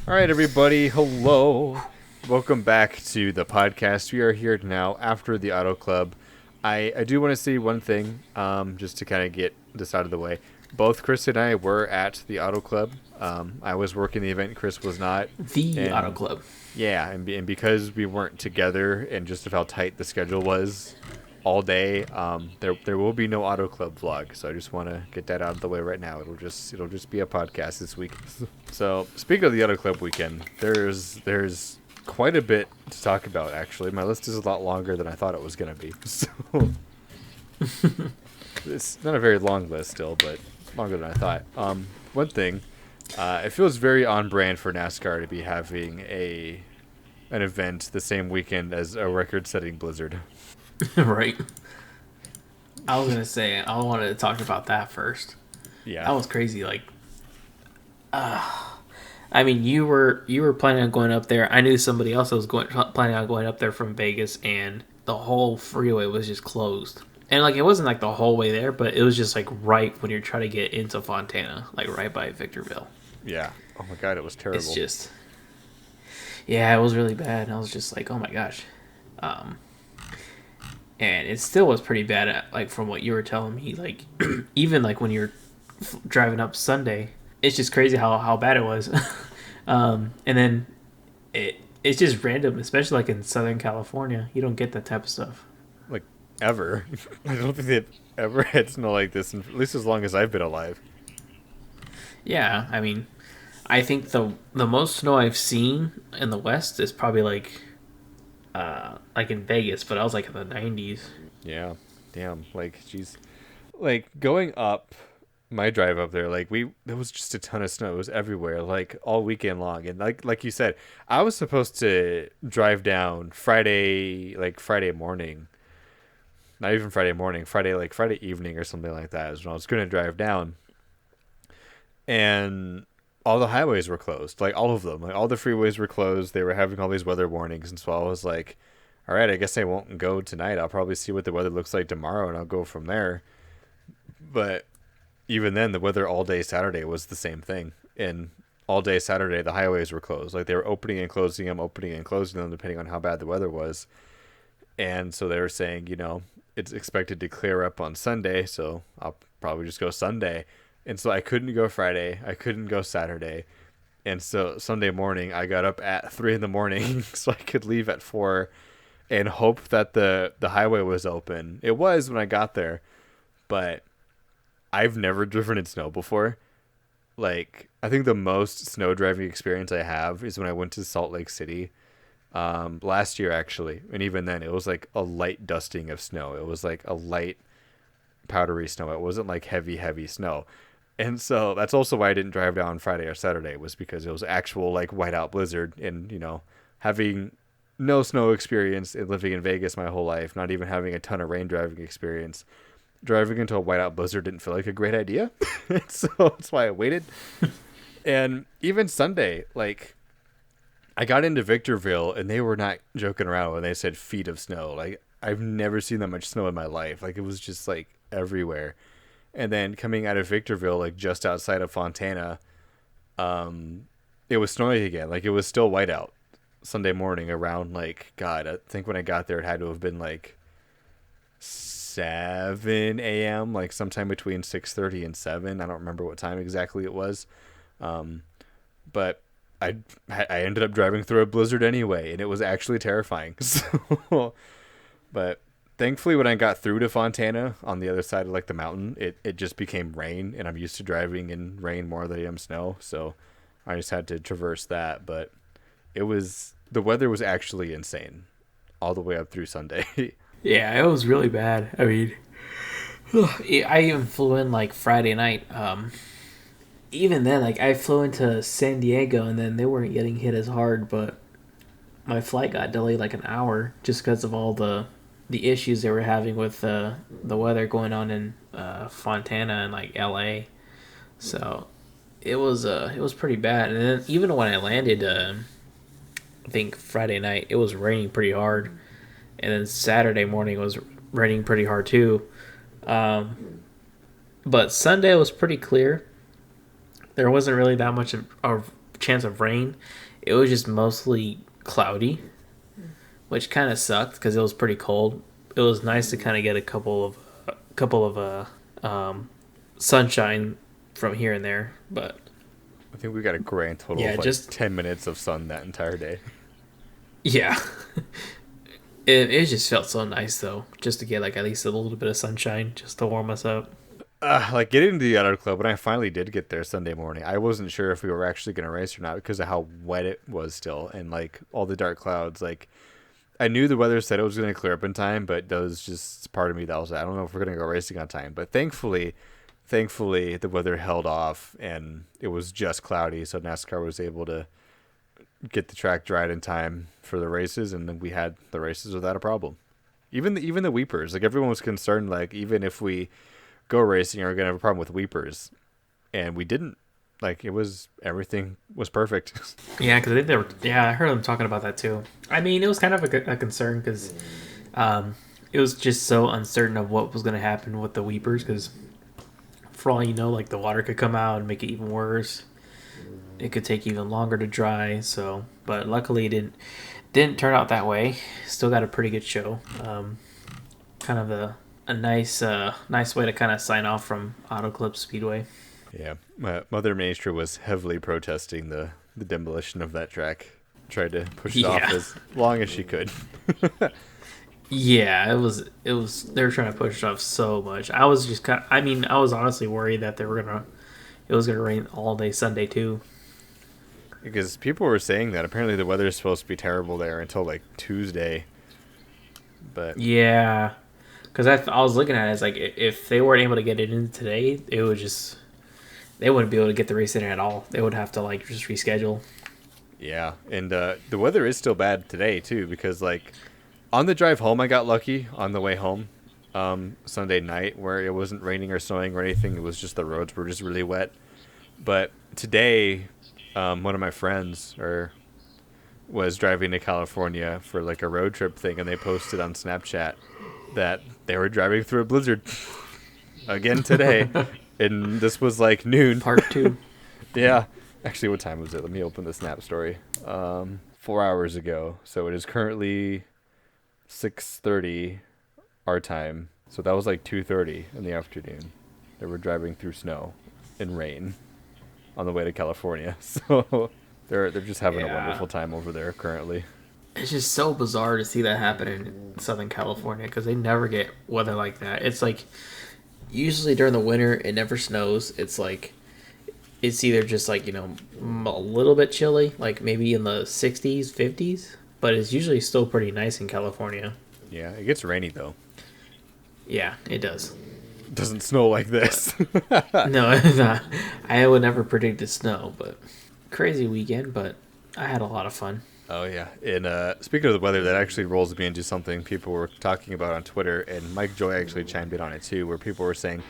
All right, everybody. Hello. Welcome back to the podcast. We are here now after the Auto Club. I do want to say one thing, just to kind of get this out of the way. Both Chris and I were at the Auto Club. I was working the event. Chris was not. The Auto And Club. yeah, and because we weren't together and just of how tight the schedule was all day, there will be no Auto Club vlog. So I just want to get that out of the way right now. It'll just be a podcast this week. So speaking of the Auto Club weekend, there's quite a bit to talk about. Actually, my list is a lot longer than I thought it was gonna be. So it's not a very long list still, but longer than I thought. One thing, it feels very on brand for NASCAR to be having an event the same weekend as a record-setting blizzard. Right. I was gonna say I wanted to talk about that first. Yeah. That was crazy. Like, I mean, you were planning on going up there. I knew somebody else that was planning on going up there from Vegas, and the whole freeway was just closed. And like, it wasn't like the whole way there, but it was just like right when you're trying to get into Fontana, like right by Victorville. Yeah. Oh my God, it was terrible. It's just, yeah, it was really bad. And I was just like, oh my gosh. And it still was pretty bad, like from what you were telling me. Like, even like when you're driving up Sunday, it's just crazy how bad it was. And then it's just random, especially like in Southern California. You don't get that type of stuff. Like, ever. I don't think they've ever had snow like this, at least as long as I've been alive. Yeah, I mean, I think the most snow I've seen in the West is probably like in Vegas, but I was like in the 90s. Yeah. Damn. Like, geez. Like, going up my drive up there, like, there was just a ton of snow. It was everywhere, like, all weekend long. And like you said, I was supposed to drive down Friday morning. Not even Friday morning, Friday evening or something like that is when I was going to drive down. And all the highways were closed, like all of them. Like, all the freeways were closed. They were having all these weather warnings. And so I was like, all right, I guess I won't go tonight. I'll probably see what the weather looks like tomorrow and I'll go from there. But even then, the weather all day Saturday was the same thing. And all day Saturday, the highways were closed. Like, they were opening and closing them depending on how bad the weather was. And so they were saying, it's expected to clear up on Sunday, so I'll probably just go Sunday. And so I couldn't go Friday. I couldn't go Saturday. And so Sunday morning, I got up at 3 a.m. so I could leave at 4 and hope that the highway was open. It was when I got there, but I've never driven in snow before. Like, I think the most snow driving experience I have is when I went to Salt Lake City last year, actually. And even then, it was like a light dusting of snow. It was like a light powdery snow. It wasn't like heavy snow. And so that's also why I didn't drive down Friday or Saturday, was because it was actual like whiteout blizzard. And, having no snow experience and living in Vegas my whole life, not even having a ton of rain driving experience, driving into a whiteout blizzard didn't feel like a great idea. So that's why I waited. And even Sunday, like, I got into Victorville and they were not joking around when they said feet of snow. Like, I've never seen that much snow in my life. Like, it was just like everywhere. And then coming out of Victorville, like just outside of Fontana, it was snowing again. Like, it was still whiteout Sunday morning around, like, God, I think when I got there, it had to have been like 7 a.m., like sometime between 6:30 and 7. I don't remember what time exactly it was. But I ended up driving through a blizzard anyway, and it was actually terrifying. So, but thankfully, when I got through to Fontana on the other side of like the mountain, it just became rain, and I'm used to driving in rain more than I am snow. So I just had to traverse that. But the weather was actually insane all the way up through Sunday. Yeah, it was really bad. I mean, I even flew in like Friday night. Even then, like, I flew into San Diego, and then they weren't getting hit as hard, but my flight got delayed like an hour just because of all the issues they were having with the weather going on in Fontana and like LA. So it was pretty bad. And then even when I landed, I think Friday night, it was raining pretty hard, and then Saturday morning it was raining pretty hard too. But Sunday was pretty clear. There wasn't really that much of chance of rain. It was just mostly cloudy, which kind of sucked because it was pretty cold. It was nice to kind of get a couple of sunshine from here and there, but I think we got a grand total of like just 10 minutes of sun that entire day. yeah. It just felt so nice though, just to get like at least a little bit of sunshine, just to warm us up. Like getting to the auto club, when I finally did get there Sunday morning, I wasn't sure if we were actually going to race or not because of how wet it was still and like all the dark clouds. Like I knew the weather said it was going to clear up in time, but there was just part of me that was like, I don't know if we're going to go racing on time. But thankfully, the weather held off and it was just cloudy, so NASCAR was able to get the track dried in time for the races, and then we had the races without a problem. Even the weepers, like everyone was concerned, like even if we go racing, are we gonna have a problem with weepers, and we didn't. Like everything was perfect. Yeah, because I think they were. Yeah, I heard them talking about that too. I mean, it was kind of a concern because it was just so uncertain of what was going to happen with the weepers. Because for all you know, like the water could come out and make it even worse. It could take even longer to dry. So, but luckily it didn't turn out that way. Still got a pretty good show. Kind of a nice way to kind of sign off from Auto Club Speedway. Yeah, Mother Nature was heavily protesting the demolition of that track. Tried to push it off as long as she could. Yeah, it was. They were trying to push it off so much. I was just I was honestly worried that it was gonna rain all day Sunday too. Because people were saying that apparently the weather is supposed to be terrible there until like Tuesday. But yeah, because I was looking at it, it's like if they weren't able to get it in today, it would just. They wouldn't be able to get the race in at all. They would have to like just reschedule. Yeah, and the weather is still bad today too, because like on the drive home I got lucky on the way home Sunday night where it wasn't raining or snowing or anything. It was just the roads were just really wet. But today one of my friends was driving to California for like a road trip thing, and they posted on Snapchat that they were driving through a blizzard again today. And this was like noon. Part 2. Yeah. Actually, what time was it? Let me open the Snap story. 4 hours ago. So it is currently 6:30 our time. So that was like 2:30 in the afternoon. They were driving through snow and rain on the way to California. So they're just having a wonderful time over there currently. It's just so bizarre to see that happen in Southern California because they never get weather like that. It's like usually during the winter it never snows. It's like it's either just like, you know, a little bit chilly, like maybe in the 60s, 50s, but it's usually still pretty nice in California. Yeah, it gets rainy though. Yeah, it does. It doesn't snow like this. No, it's not. I would never predict snow, but crazy weekend, but I had a lot of fun. Oh, yeah. And speaking of the weather, that actually rolls me into something people were talking about on Twitter, and Mike Joy actually chimed in on it too, where people were saying,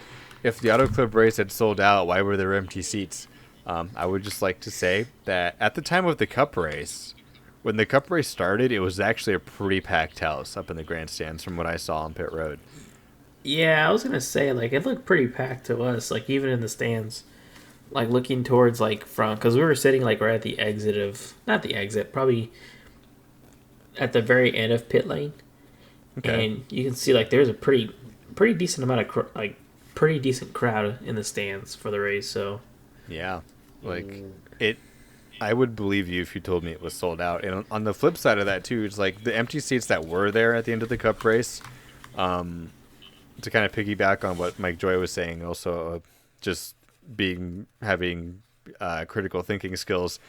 if the Auto Club race had sold out, why were there empty seats? I would just like to say that at the time of the Cup race, when the Cup race started, it was actually a pretty packed house up in the grandstands from what I saw on pit road. Yeah, I was going to say, like, it looked pretty packed to us, like, even in the stands. Like, looking towards, like, from... Because we were sitting, like, right at the exit of... Not the exit, probably at the very end of pit lane. Okay. And you can see, like, there's a pretty decent amount of... pretty decent crowd in the stands for the race, so... Yeah. Like, I would believe you if you told me it was sold out. And on the flip side of that, too, it's like the empty seats that were there at the end of the Cup race... to kind of piggyback on what Mike Joy was saying, also just having critical thinking skills,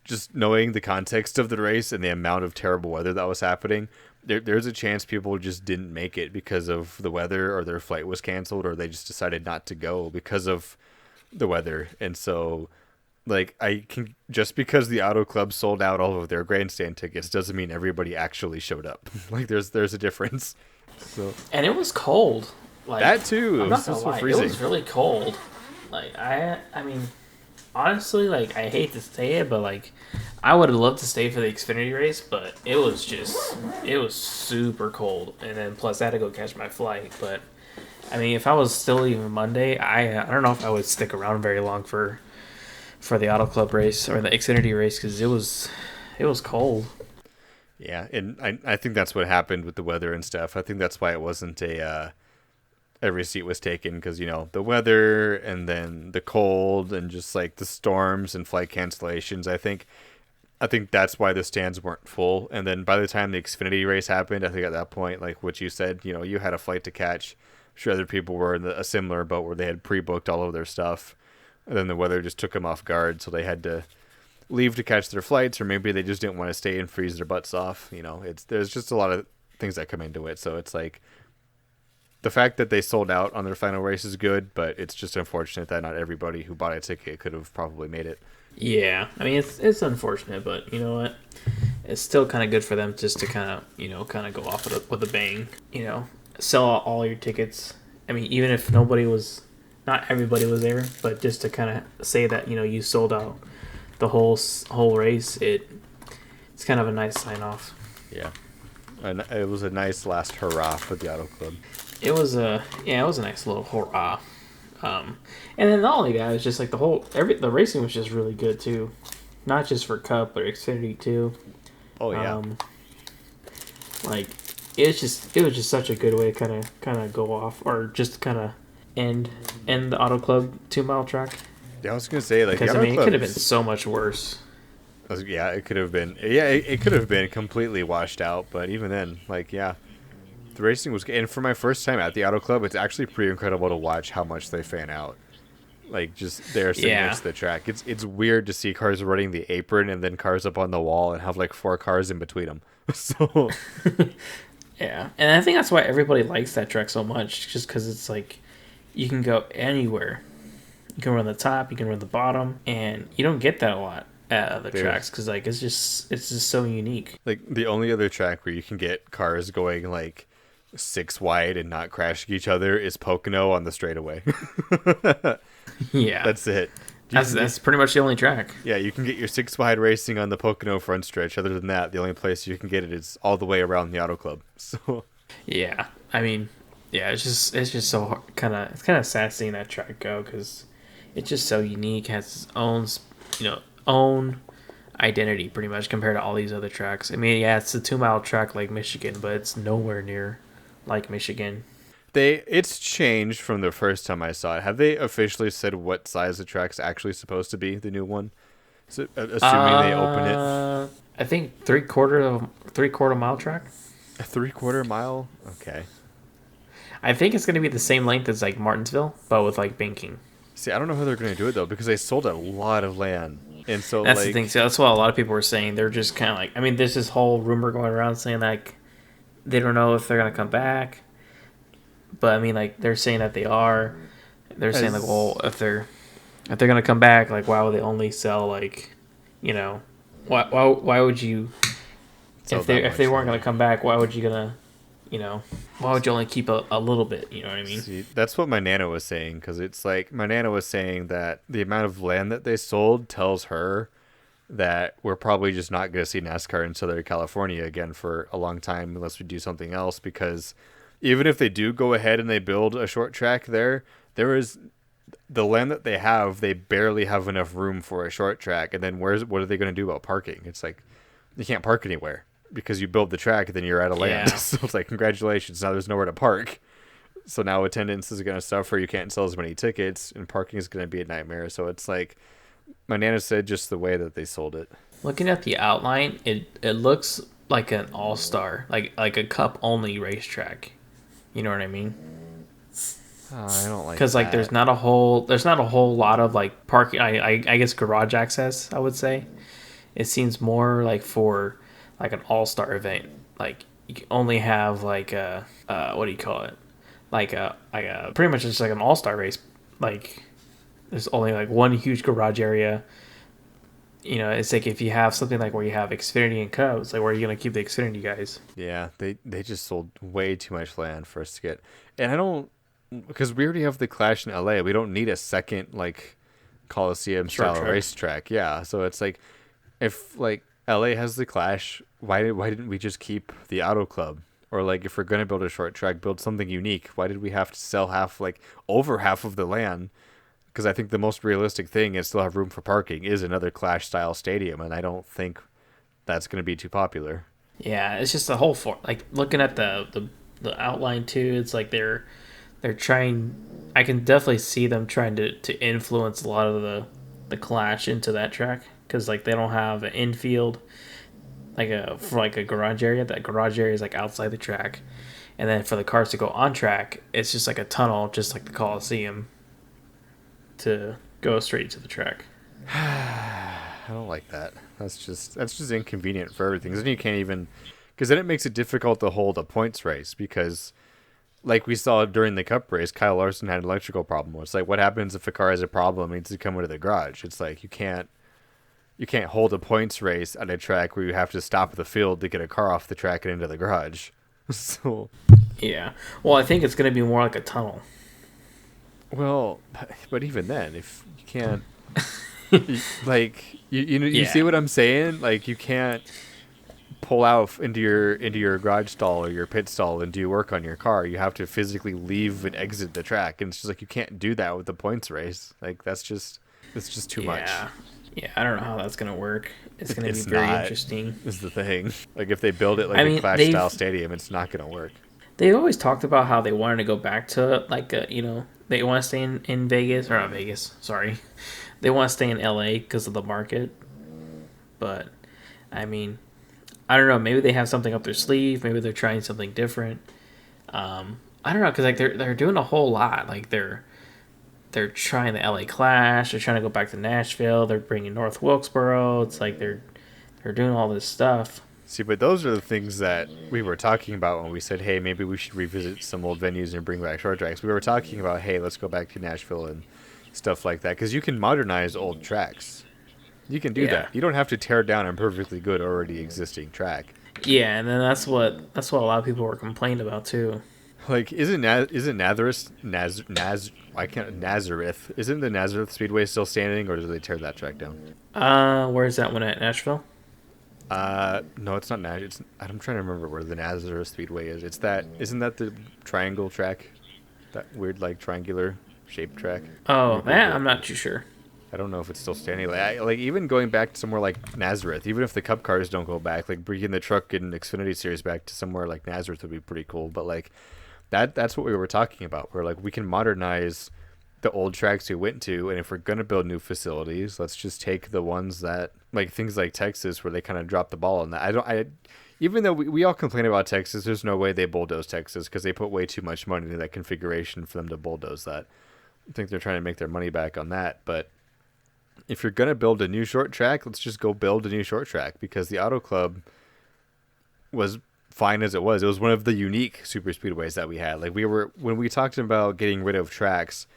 just knowing the context of the race and the amount of terrible weather that was happening, there's a chance people just didn't make it because of the weather, or their flight was canceled, or they just decided not to go because of the weather. And so, like, just because the Auto Club sold out all of their grandstand tickets doesn't mean everybody actually showed up. Like, there's a difference. So, and it was cold. Like, that too. I'm not gonna lie, it was really cold. Like, I mean, honestly, like, I hate to say it, but like, I would have loved to stay for the Xfinity race, but it was super cold, and then plus I had to go catch my flight. But I mean, if I was still leaving Monday, I don't know if I would stick around very long for for the Auto Club race or the Xfinity race because it was cold. Yeah, and I think that's what happened with the weather and stuff. I think that's why it wasn't every seat was taken, because the weather and then the cold and just like the storms and flight cancellations. I think that's why the stands weren't full. And then by the time the Xfinity race happened, I think at that point, like what you said, you had a flight to catch. I'm sure other people were in a similar boat where they had pre-booked all of their stuff, and then the weather just took them off guard, so they had to leave to catch their flights, or maybe they just didn't want to stay and freeze their butts off. There's just a lot of things that come into it. So it's like the fact that they sold out on their final race is good, but it's just unfortunate that not everybody who bought a ticket could have probably made it. Yeah, I mean it's unfortunate, but you know what? It's still kind of good for them just to kind of go off with a bang. Sell out all your tickets. I mean, even if not everybody was there, but just to kind of say that you sold out the whole race, it's kind of a nice sign off. Yeah, and it was a nice last hurrah for the Auto Club. It was a nice little hurrah. And then not only that, it's just like the racing was just really good too, not just for Cup but Xfinity too. Oh yeah. Like it was just such a good way to kind of go off, or just kind of end the Auto Club 2 mile track. Yeah, I was gonna say, like, because it could have been so much worse. Yeah, it could have been. Yeah, it could have been completely washed out. But even then, like, yeah, the racing was good. And for my first time at the Auto Club, it's actually pretty incredible to watch how much they fan out. Like, just they're sitting next to the track. It's weird to see cars running the apron and then cars up on the wall and have like 4 cars in between them. So yeah, and I think that's why everybody likes that track so much, just because it's like you can go anywhere. You can run the top, you can run the bottom, and you don't get that a lot at other tracks because like it's just so unique. Like the only other track where you can get cars going like 6 wide and not crashing each other is Pocono on the straightaway. Yeah, that's it. That's pretty much the only track. Yeah, you can get your 6 wide racing on the Pocono front stretch. Other than that, the only place you can get it is all the way around the Auto Club. So yeah, I mean, yeah, it's just so kind of sad seeing that track go because it's just so unique, has its own identity pretty much compared to all these other tracks. I mean, yeah, it's a 2 mile track like Michigan, but it's nowhere near like Michigan. It's changed from the first time I saw it. Have they officially said what size the track's actually supposed to be, the new one? So, assuming they open it. I think 3/4 mile track. A 3/4 mile? Okay. I think it's going to be the same length as like Martinsville, but with like banking. See, I don't know how they're going to do it though, because they sold a lot of land, and so that's the thing. So that's what a lot of people were saying. They're just kind of like, I mean, there's this whole rumor going around saying like they don't know if they're going to come back. But I mean, like they're saying that they are. They're saying like, well, if they're gonna come back, like why would they only sell like, why would you? If they weren't gonna come back, why would you why would you only keep a little bit? You know what I mean? See, that's what my Nana was saying, because it's like my Nana was saying that the amount of land that they sold tells her that we're probably just not gonna see NASCAR in Southern California again for a long time unless we do something else, because even if they do go ahead and they build a short track there is the land that they have, they barely have enough room for a short track. And then what are they going to do about parking? It's like, you can't park anywhere because you build the track and then you're out of land. Yeah. So it's like, congratulations, now there's nowhere to park. So now attendance is going to suffer. You can't sell as many tickets and parking is going to be a nightmare. So it's like, my Nana said, just the way that they sold it. Looking at the outline, it looks like an all-star, like a cup only racetrack. You know what I mean? Oh, I don't like, because like there's not a whole lot of like parking. I guess garage access. I would say it seems more like for like an all-star event. Like you can only have like a what do you call it? Like a pretty much just like an all-star race. Like there's only like one huge garage area. It's like if you have something like where you have Xfinity and Cubs, like where are you gonna keep the Xfinity guys? Yeah, they just sold way too much land for us to get, and I don't, because we already have the Clash in LA. We don't need a second like Coliseum style racetrack. Yeah, so it's like if like LA has the Clash, why didn't we just keep the Auto Club? Or like if we're gonna build a short track, build something unique. Why did we have to sell over half of the land Because I think the most realistic thing is still have room for parking is another Clash style stadium, and I don't think that's going to be too popular. Yeah, it's just the whole like looking at the outline too. It's like they're trying. I can definitely see them trying to influence a lot of the Clash into that track because like they don't have an infield for like a garage area. That garage area is like outside the track, and then for the cars to go on track, it's just like a tunnel, just like the Coliseum, to go straight to the track. I don't like that. That's just inconvenient for everything. Because then you can't even, because then it makes it difficult to hold a points race. Because like we saw during the Cup race, Kyle Larson had an electrical problem. It's like, what happens if a car has a problem and needs to come into the garage? It's like you can't hold a points race at a track where you have to stop the field to get a car off the track and into the garage. So yeah, well, I think it's going to be more like a tunnel. well, but even then, if you can't, like you see what I'm saying? Like you can't pull out into your garage stall or your pit stall and do work on your car. You have to physically leave and exit the track, and it's just like you can't do that with the points race. Like it's just too much. Yeah, I don't know how that's gonna work. It's gonna be very interesting. Is the thing. Like if they build it like a Clash style stadium, it's not gonna work. They always talked about how they wanted to go back to like they want to stay in Vegas or not Vegas. Sorry, they want to stay in LA because of the market. But I mean, I don't know. Maybe they have something up their sleeve. Maybe they're trying something different. I don't know because like they're doing a whole lot. Like they're trying the LA Clash. They're trying to go back to Nashville. They're bringing North Wilkesboro. It's like they're doing all this stuff. See, but those are the things that we were talking about when we said, hey, maybe we should revisit some old venues and bring back short tracks. We were talking about, hey, let's go back to Nashville and stuff like that that. Because you can modernize old tracks. You can do that. You don't have to tear down a perfectly good already existing track. Yeah, and then that's what a lot of people were complaining about too. Like, isn't Nazareth? Isn't the Nazareth Speedway still standing, or did they tear that track down? Where's that one at? Nashville? No, it's not Nazareth. I'm trying to remember where the Nazareth Speedway is. Isn't that the triangle track? That weird, like, triangular shaped track? Oh, that I'm not too sure. I don't know if it's still standing. Like even going back to somewhere like Nazareth, even if the Cup cars don't go back, like bringing the truck and Xfinity series back to somewhere like Nazareth would be pretty cool. But like that's what we were talking about. Where like we can modernize the old tracks we went to, and if we're gonna build new facilities, let's just take the ones that like things like Texas where they kind of dropped the ball on that. Even though we all complain about Texas, there's no way they bulldoze Texas because they put way too much money into that configuration for them to bulldoze that. I think they're trying to make their money back on that, but if you're going to build a new short track, let's just go build a new short track because the Auto Club was fine as it was. It was one of the unique super speedways that we had. Like when we talked about getting rid of tracks,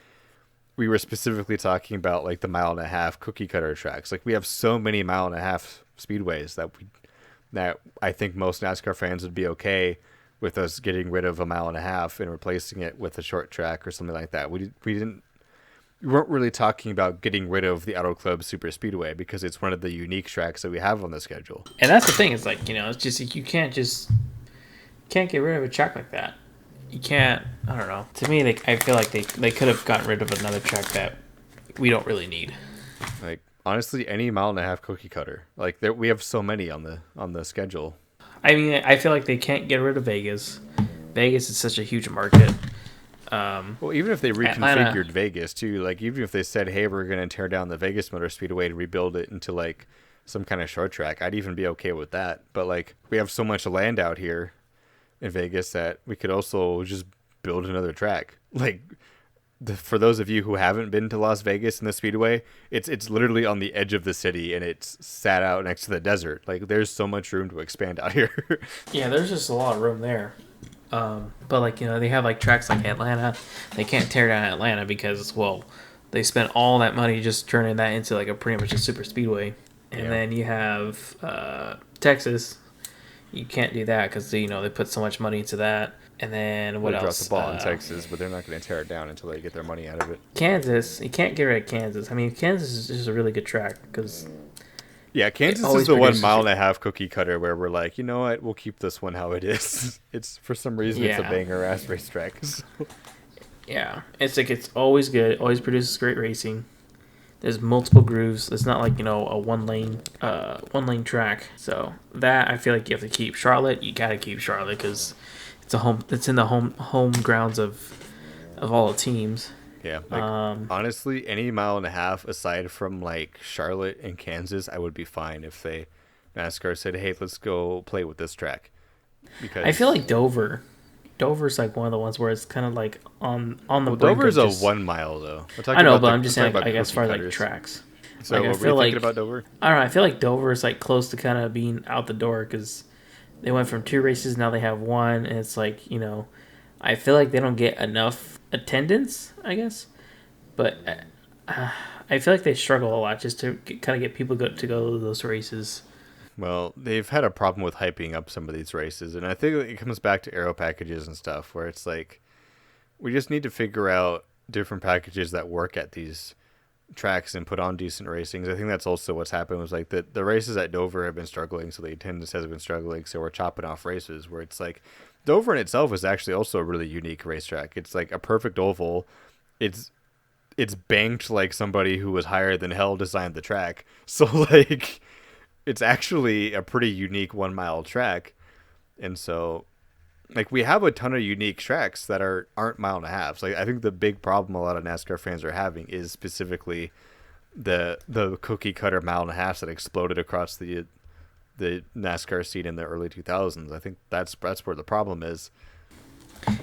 we were specifically talking about like the 1.5 mile cookie cutter tracks. Like we have so many 1.5 mile speedways that I think most NASCAR fans would be okay with us getting rid of 1.5 miles and replacing it with a short track or something like that. We weren't really talking about getting rid of the Auto Club Super Speedway because it's one of the unique tracks that we have on the schedule. And that's the thing. It's like, it's just you can't get rid of a track like that. You can't. I don't know. To me, I feel like they could have gotten rid of another track that we don't really need. Like honestly, any 1.5 mile cookie cutter. Like we have so many on the schedule. I mean, I feel like they can't get rid of Vegas. Vegas is such a huge market. Well, even if they reconfigured Vegas too, like even if they said, hey, we're going to tear down the Vegas Motor Speedway and rebuild it into like some kind of short track, I'd even be okay with that. But like we have so much land out here in Vegas that we could also just build another track. Like for those of you who haven't been to Las Vegas in the Speedway, it's literally on the edge of the city and it's sat out next to the desert. Like there's so much room to expand out here. Yeah, there's just a lot of room there. But like, they have like tracks like Atlanta. They can't tear down Atlanta because, well, they spent all that money just turning that into like a pretty much a super speedway. And then you have Texas. You can't do that because they put so much money into that. And then what else? They dropped the ball in Texas, but they're not going to tear it down until they get their money out of it. Kansas, you can't get rid of Kansas. I mean, Kansas is just a really good track because. Yeah, Kansas is the 1.5 mile cookie cutter where we're like, you know what, we'll keep this one how it is. It's for some reason it's a banger ass racetrack. Yeah, it's like it's always good. Always produces great racing. There's multiple grooves. It's not like a one lane track. So that I feel like you have to keep. Charlotte, you gotta keep Charlotte because it's a home. It's in the home grounds of all the teams. Yeah, like honestly, any mile and a half aside from like Charlotte and Kansas, I would be fine if they NASCAR said, "Hey, let's go play with this track," I feel because like Dover. Dover's like one of the ones where it's kind of like on the well, brink Dover's of a just. 1 mile though. I know, but We're I'm just talking saying about like as cookie far as like cutters. tracks. So, Like I what were you feel thinking like about Dover? I don't know. I feel like Dover is like close to kind of being out the door because they went from 2 races, now they have one, and it's like I feel like they don't get enough attendance, I guess, but I feel like they struggle a lot just to kind of get people to go to those races. Well, they've had a problem with hyping up some of these races, and I think it comes back to aero packages and stuff, where it's like we just need to figure out different packages that work at these tracks and put on decent racings. I think that's also what's happened was like the races at Dover have been struggling, so the attendance has been struggling, so we're chopping off races where it's like Dover in itself is actually also a really unique racetrack. It's like a perfect oval. It's it's banked like somebody who was higher than hell designed the track. So like it's actually a pretty unique 1 mile track. And so like we have a ton of unique tracks that aren't mile and a halves. Like I think the big problem a lot of NASCAR fans are having is specifically the cookie cutter mile and a half that exploded across the NASCAR scene in the early 2000s. I think that's where the problem is.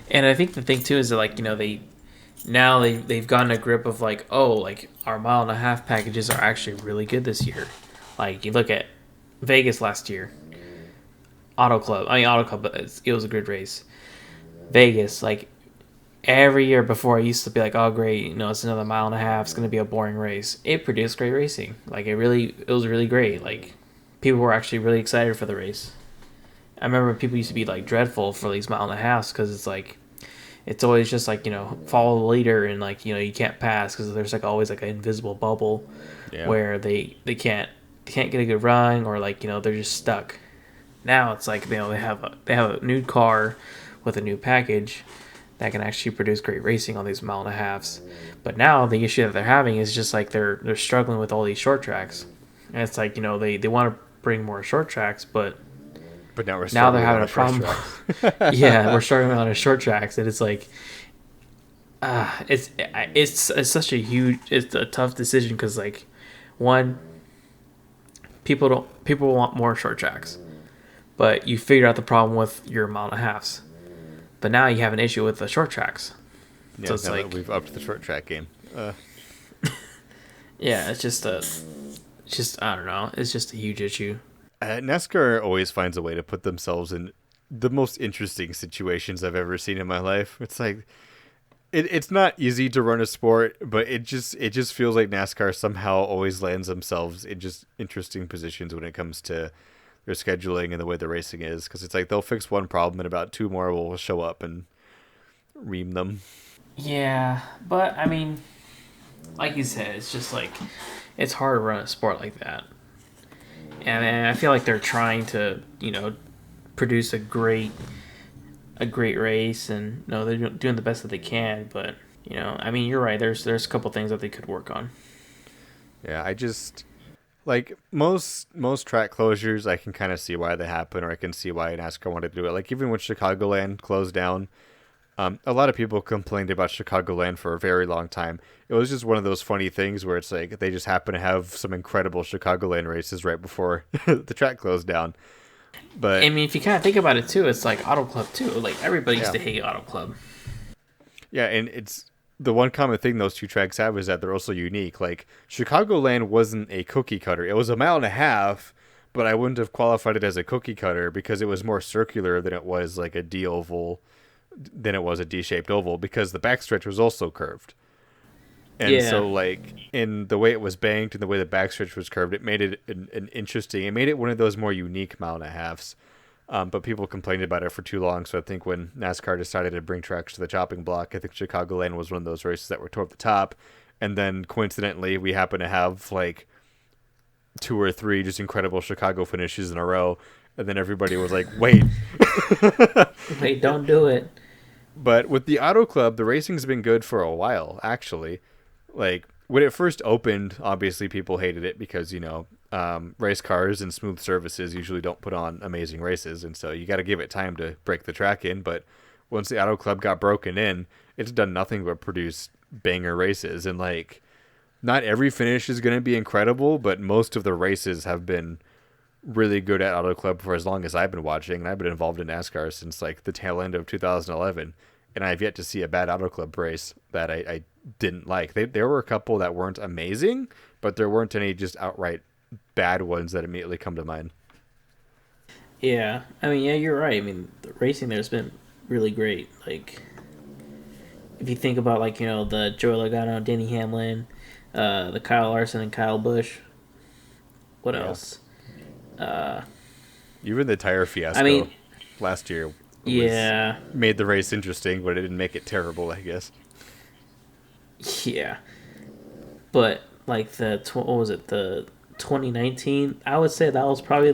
And I think the thing too is that like they've gotten a grip of like, oh, like our mile and a half packages are actually really good this year. Like you look at Vegas last year, Auto Club, it was a good race. Vegas, like every year before, I used to be like, oh great, it's another mile and a half. It's gonna be a boring race. It produced great racing. Like it was really great. Like people were actually really excited for the race. I remember people used to be like dreadful for these mile and a halves because it's like it's always just like follow the leader and like you can't pass because there's like always like an invisible bubble Yeah. where they can't get a good run or like they're just stuck. Now it's like they have a new car with a new package that can actually produce great racing on these mile and a halves. But now the issue that they're having is just like they're struggling with all these short tracks. And it's like they want to bring more short tracks, but But now we're now they're struggling having on a the first problem. track. Yeah, we're struggling on the short tracks, and it's like it's such it's a tough decision because like one people want more short tracks, but you figured out the problem with your mile and a halves. But now you have an issue with the short tracks. Yeah, So it's now that like, we've upped the short track game. yeah, I don't know. It's just a huge issue. NASCAR always finds a way to put themselves in the most interesting situations I've ever seen in my life. It's like it's not easy to run a sport, but it just feels like NASCAR somehow always lands themselves in just interesting positions when it comes to their scheduling and the way the racing is. Because it's like they'll fix one problem and about two more will show up and ream them. Yeah, but I mean, like you said, it's just like it's hard to run a sport like that. And I feel like they're trying to, produce a great race, and no, they're doing the best that they can. But I mean, you're right. There's a couple things that they could work on. Yeah, I just like most track closures. I can kind of see why they happen, or I can see why NASCAR wanted to do it. Like even when Chicagoland closed down, a lot of people complained about Chicagoland for a very long time. It was just one of those funny things where it's like they just happen to have some incredible Chicagoland races right before the track closed down. I But mean, if you kind of think about it too, it's like Auto Club too. Like everybody used yeah, to hate Auto Club. yeah, and it's the one common thing those two tracks have is that they're also unique. Like Chicagoland wasn't a cookie cutter; it was a mile and a half, but I wouldn't have qualified it as a cookie cutter because it was more circular than it was like a D oval than it was a D-shaped oval because the backstretch was also curved. And Yeah, so, like, in the way it was banked and the way the backstretch was curved, it made it an interesting. It made it one of those more unique mile and a halves. But people complained about it for too long. So I think when NASCAR decided to bring tracks to the chopping block, I think Chicagoland was one of those races that were toward the top. And then coincidentally, we happen to have like two or three just incredible Chicago finishes in a row. And then everybody was like, wait. wait, don't do it. But with the Auto Club, the racing's been good for a while, actually. Like, when it first opened, obviously people hated it because, race cars and smooth surfaces usually don't put on amazing races. And so you got to give it time to break the track in. But once the Auto Club got broken in, it's done nothing but produce banger races. And, like, not every finish is going to be incredible, but most of the races have been really good at Auto Club for as long as I've been watching, and I've been involved in NASCAR since like the tail end of 2011, and I've yet to see a bad Auto Club race that I didn't like. There were a couple that weren't amazing, but there weren't any just outright bad ones that immediately come to mind. Yeah, I mean, yeah, you're right. I mean, the racing there's been really great. Like, if you think about like the Joey Logano, Denny Hamlin, the Kyle Larson and Kyle Busch. What Yeah, else? Uh, even the tire I fiasco mean, last year was yeah, made the race interesting, but it didn't make it terrible, I guess. yeah, but like what was it, the 2019? I would say that was probably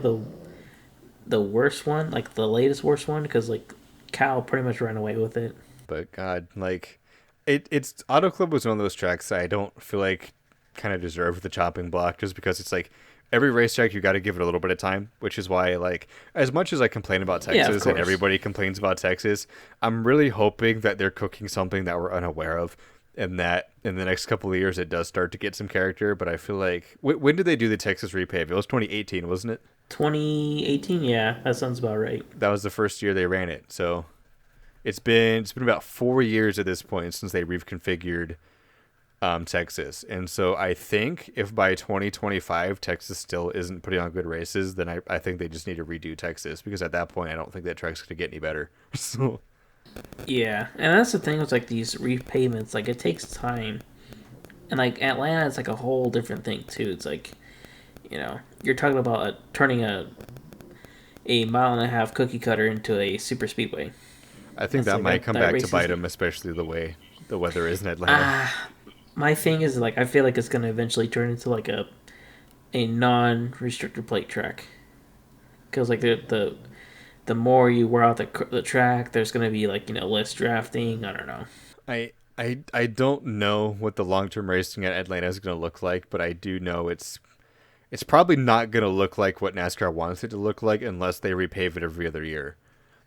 the worst one, like the latest worst one, because like Cal pretty much ran away with it. But God, like it's Auto Club was one of those tracks that I don't feel like kind of deserved the chopping block just because it's like every racetrack you got to give it a little bit of time, which is why like as much as I complain about Yeah, of Texas and course. everybody complains about Texas, I'm really hoping that they're cooking something that we're unaware of and that in the next couple of years it does start to get some character. But I feel like when did they do the Texas repave? It was 2018, wasn't it? 2018, yeah, that sounds about right. That was the first year they ran it. So it's been about 4 years at this point since they reconfigured Texas. And so I think if by 2025 Texas still isn't putting on good races, then I think they just need to redo Texas because at that point I don't think that track's going to get any better. So Yeah, and that's the thing with like these repayments. Like it takes time, and like Atlanta, it's like a whole different thing too. It's like you're talking about turning a mile and a half cookie cutter into a super speedway. I think That's that like might that come that back to race is. bite them, especially the way the weather is in Atlanta. Ah, my thing is like I feel like it's gonna eventually turn into like a non restrictor plate track because like the more you wear out the track, there's gonna be like less drafting. I don't know. I don't know what the long term racing at Atlanta is going to look like, but I do know it's probably not going to look like what NASCAR wants it to look like unless they repave it every other year.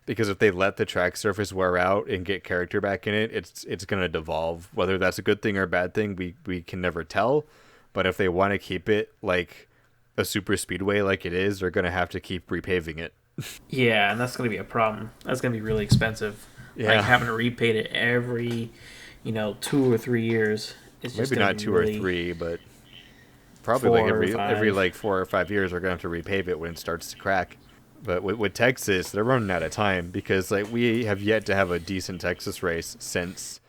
Because if they let the track surface wear out and get character back in it, it's going to devolve. Whether that's a good thing or a bad thing, we can never tell. But if they want to keep it like a super speedway like it is, they're going to have to keep repaving it. Yeah, and that's gonna be a problem. That's gonna be really expensive. Like Yeah, having to repaint it every, 2 or 3 years. It's just maybe gonna not be two or really three, but probably like every 4 or 5. like 4 or 5 years, we're going to have to repave it when it starts to crack. But with Texas, they're running out of time because like we have yet to have a decent Texas race since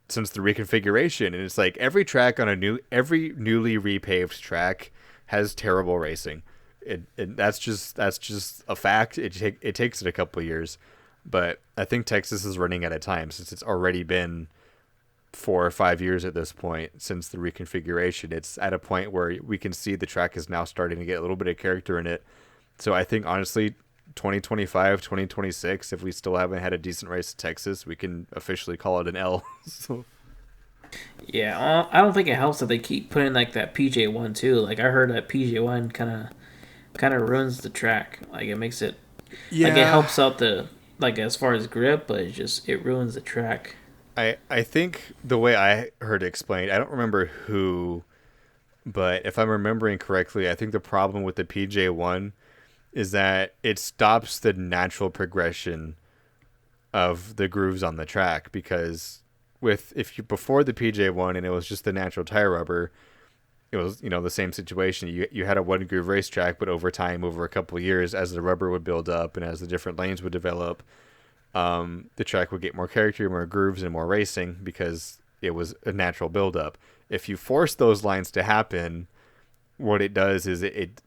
the reconfiguration, and it's like every newly repaved track has terrible racing. That's just a fact. It takes it a couple of years, but I think Texas is running out of time since it's already been 4 or 5 years at this point since the reconfiguration. It's at a point where we can see the track is now starting to get a little bit of character in it. So I think honestly 2025, 2026, if we still haven't had a decent race in Texas, we can officially call it an L. So Yeah, I don't think it helps that they keep putting like that PJ1 too. Like I heard that PJ1 kind of ruins the track. Like it makes it like it yeah, helps out the like as far as grip, but it ruins the track. I think the way I heard it explained, I don't remember who, but if I'm remembering correctly, I think the problem with the PJ1 is that it stops the natural progression of the grooves on the track because with if you before the PJ1 and it was just the natural tire rubber, it was the same situation. You had a one groove racetrack, but over time, over a couple of years, as the rubber would build up and as the different lanes would develop, the track would get more character, more grooves, and more racing because it was a natural buildup. If you force those lines to happen, what it does is it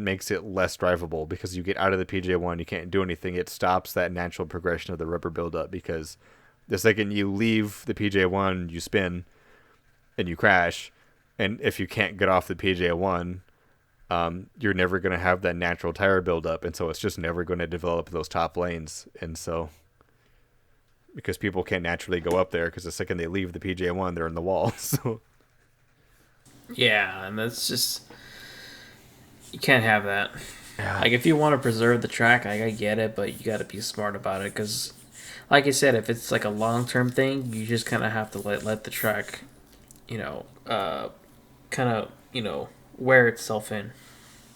makes it less drivable because you get out of the PJ1, you can't do anything. It stops that natural progression of the rubber buildup because the second you leave the PJ1, you spin and you crash. And if you can't get off the PJ1, you're never going to have that natural tire buildup. And so it's just never going to develop those top lanes. And so because people can't naturally go up there because the second they leave the PJ1, they're in the wall. So Yeah, and that's just you can't have that. yeah, Like if you want to preserve the track, I get it, but you got to be smart about it because, like I said, if it's like a long term thing, you just kind of have to let the track, kind of wear itself in.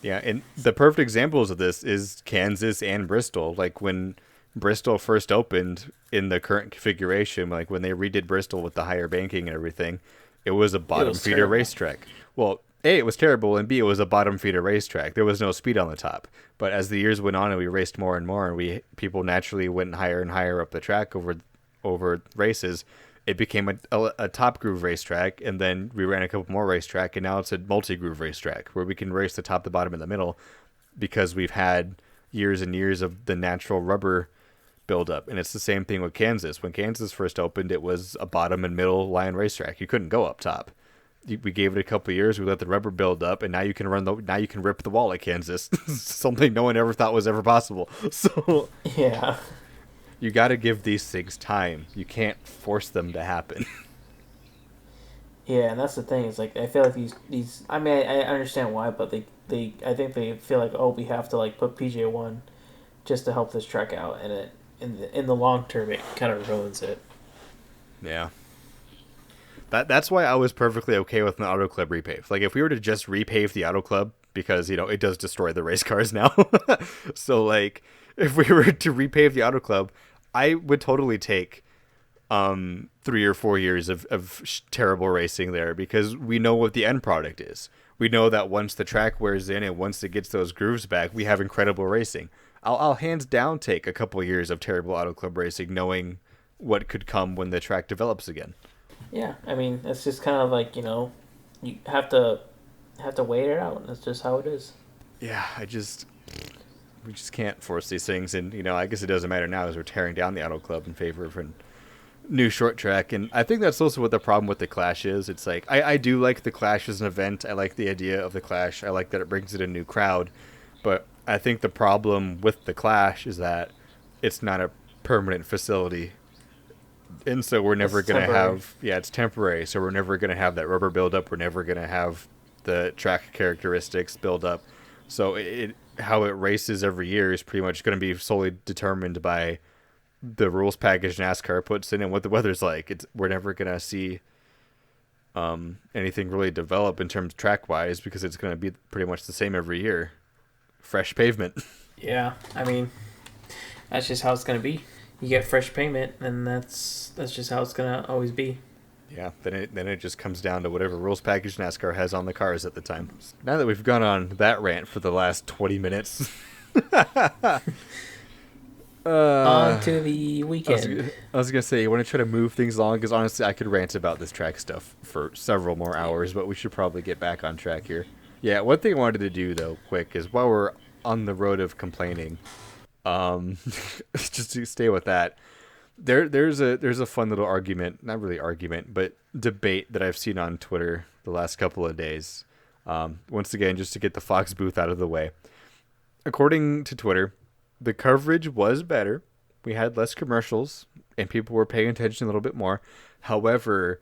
yeah, and the perfect examples of this is Kansas and Bristol. Like when Bristol first opened in the current configuration, like when they redid Bristol with the higher banking and everything, it was a It bottom was feeder terrible. racetrack. Well, A, it was terrible, and B, it was a bottom feeder racetrack. There was no speed on the top. But as the years went on and we raced more and more, and people naturally went higher and higher up the track over races, it became a top groove racetrack, and then we ran a couple more racetrack, and now it's a multi groove racetrack where we can race the top, the bottom, and the middle because we've had years and years of the natural rubber buildup. And it's the same thing with Kansas. When Kansas first opened, it was a bottom and middle line racetrack. You couldn't go up top. We gave it a couple of years. We let the rubber build up, and now you can rip the wall at Kansas. Something no one ever thought was ever possible. So Yeah. you got to give these things time. You can't force them to happen. Yeah, and that's the thing. It's like I feel like these. I mean, I understand why, but they I think they feel like, oh, we have to like put PJ1 just to help this track out, and it in the long term it kind of ruins it. Yeah. That's why I was perfectly okay with an auto club repave. Like if we were to just repave the auto club, because it does destroy the race cars now. So like if we were to repave the auto club, I would totally take 3 or 4 years of terrible racing there, because we know what the end product is. We know that once the track wears in and once it gets those grooves back, we have incredible racing. I'll hands down take a couple of years of terrible auto club racing, knowing what could come when the track develops again. Yeah, I mean, it's just kind of like you have to wait it out. That's just how it is. Yeah, we just can't force these things, and I guess it doesn't matter now as we're tearing down the auto club in favor of a new short track. And I think that's also what the problem with the Clash is. It's like I do like the Clash as an event. I like the idea of the Clash. I like that it brings in a new crowd, but I think the problem with the Clash is that it's not a permanent facility, and so we're never It's gonna temporary. have, yeah, it's temporary, so we're never gonna have that rubber buildup. We're never gonna have the track characteristics build up. So how it races every year is pretty much going to be solely determined by the rules package NASCAR puts in and what the weather's like. We're never gonna see anything really develop in terms track wise, because it's gonna be pretty much the same every year. Fresh pavement. Yeah, I mean, that's just how it's gonna be. You get fresh payment, and that's just how it's gonna always be. Yeah, then it just comes down to whatever rules package NASCAR has on the cars at the time. Now that we've gone on that rant for the last 20 minutes, On uh, to the weekend. I was gonna say, you want to try to move things along, because honestly, I could rant about this track stuff for several more hours, but we should probably get back on track here. Yeah, one thing I wanted to do though, quick, is while we're on the road of complaining, um, just to stay with that, there's a fun little argument, not really argument, but debate that I've seen on Twitter the last couple of days. Once again, just to get the Fox booth out of the way. According to Twitter, the coverage was better. We had less commercials and people were paying attention a little bit more. However,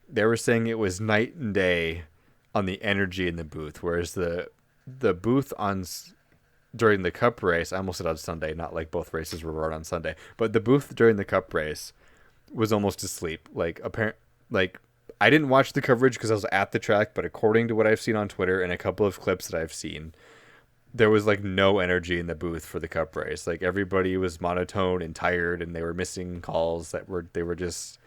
they were saying it was night and day on the energy in the booth, whereas the booth during the Cup race, I almost said on Sunday, not like both races were run on Sunday, but the booth during the Cup race was almost asleep. Like I didn't watch the coverage because I was at the track, but according to what I've seen on Twitter and a couple of clips that I've seen, there was like no energy in the booth for the Cup race. Like everybody was monotone and tired, and they were missing calls they were just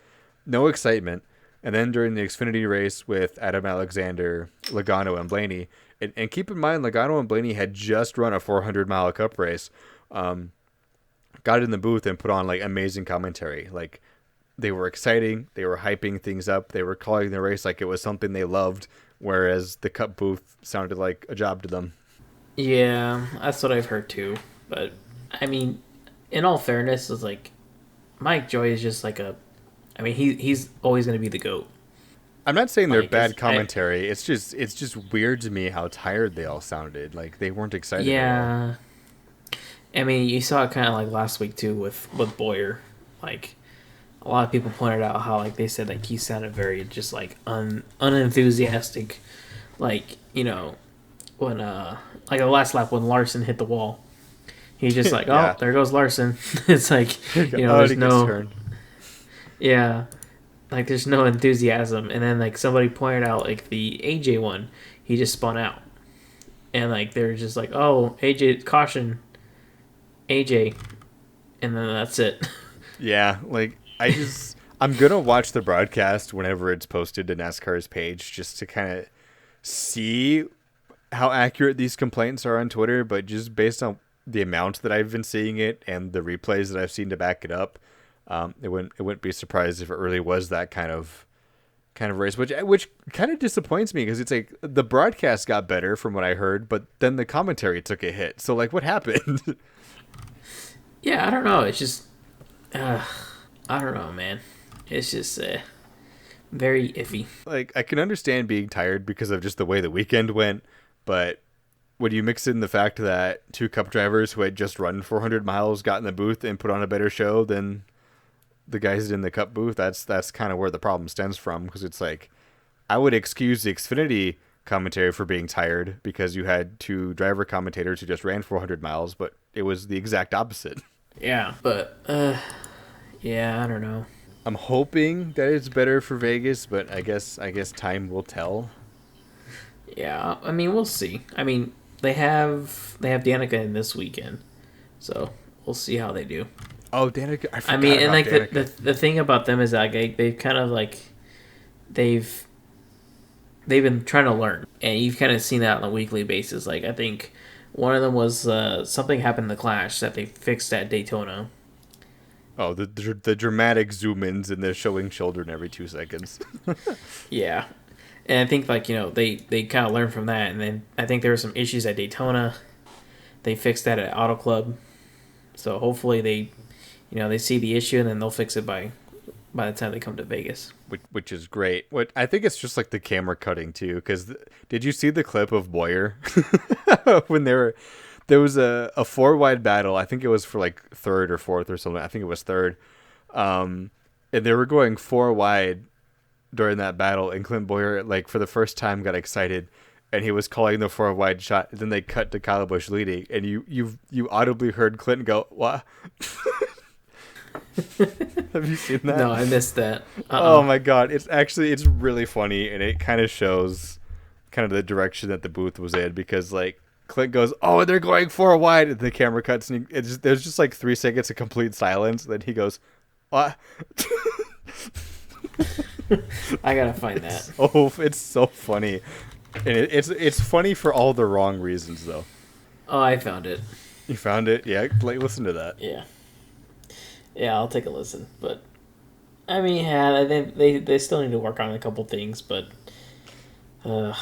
no excitement. And then during the Xfinity race with Adam Alexander, Logano, and Blaney, and keep in mind, Logano and Blaney had just run a 400-mile Cup race, got in the booth and put on like amazing commentary. Like they were exciting, they were hyping things up, they were calling the race like it was something they loved, whereas the Cup booth sounded like a job to them. Yeah, that's what I've heard too. But I mean, in all fairness, it's like Mike Joy is just like a. I mean, he's always gonna be the goat. I'm not saying they're Like, bad commentary. It's just weird to me how tired they all sounded. Like they weren't excited at all. yeah. I mean, you saw it kind of like last week too with Boyer. Like a lot of people pointed out how like they said like he sounded very just like unenthusiastic, like when like the last lap when Larson hit the wall, he's just like, oh, Yeah. there goes Larson. It's like Oh, there's he gets no, turned. yeah, like there's no enthusiasm. And then like somebody pointed out like the AJ one, he just spun out, and like they're just like, oh, AJ caution, AJ, and then that's it. Yeah, like I'm gonna watch the broadcast whenever it's posted to NASCAR's page just to kind of see how accurate these complaints are on Twitter. But just based on the amount that I've been seeing it and the replays that I've seen to back it up, it wouldn't be surprised if it really was that kind of race, which kind of disappoints me because it's like the broadcast got better from what I heard, but then the commentary took a hit. So like, what happened? Yeah, I don't know. It's just, uh, I don't know, man. It's just very iffy. Like, I can understand being tired because of just the way the weekend went, but when you mix in the fact that two Cup drivers who had just run 400 miles got in the booth and put on a better show than the guys in the Cup booth, that's kind of where the problem stems from. Because it's like, I would excuse the Xfinity commentary for being tired because you had two driver commentators who just ran 400 miles, but it was the exact opposite. Yeah, but yeah, I don't know. I'm hoping that it's better for Vegas, but I guess time will tell. Yeah, I mean we'll see. I mean they have Danica in this weekend, so we'll see how they do. Oh, Danica! I I forgot mean, and about like Danica. the thing about them is that they've kind of like they've they've been trying to learn, and you've kind of seen that on a weekly basis. Like I think one of them was something happened in the clash that they fixed at Daytona. Oh, the dramatic zoom ins and they're showing Sheldon every 2 seconds. Yeah, and I think like they kind of learned from that, and then I think there were some issues at Daytona. They fixed that at Auto Club, so hopefully they see the issue and then they'll fix it by the time they come to Vegas. which is great. What I think it's just like the camera cutting too. Because did you see the clip of Boyer when there was a four wide battle? I think it was for like third or fourth or something. I think it was third. And they were going four wide during that battle, and Clint Boyer, like for the first time, got excited, and he was calling the four wide shot. And then they cut to Kyle Busch leading, and you audibly heard Clinton go, "What?" Have you seen that? No, I missed that. Oh my god, it's really funny, and it kind of shows kind of the direction that the booth was in because like Clint goes, "Oh, they're going four wide," and the camera cuts, and there's just like 3 seconds of complete silence. And then he goes, "What?" I gotta find that. Oh, it's so funny, and it's funny for all the wrong reasons though. Oh, I found it. You found it, yeah? Like listen to that. Yeah, yeah, I'll take a listen. But I mean, yeah, they still need to work on a couple things, but uh,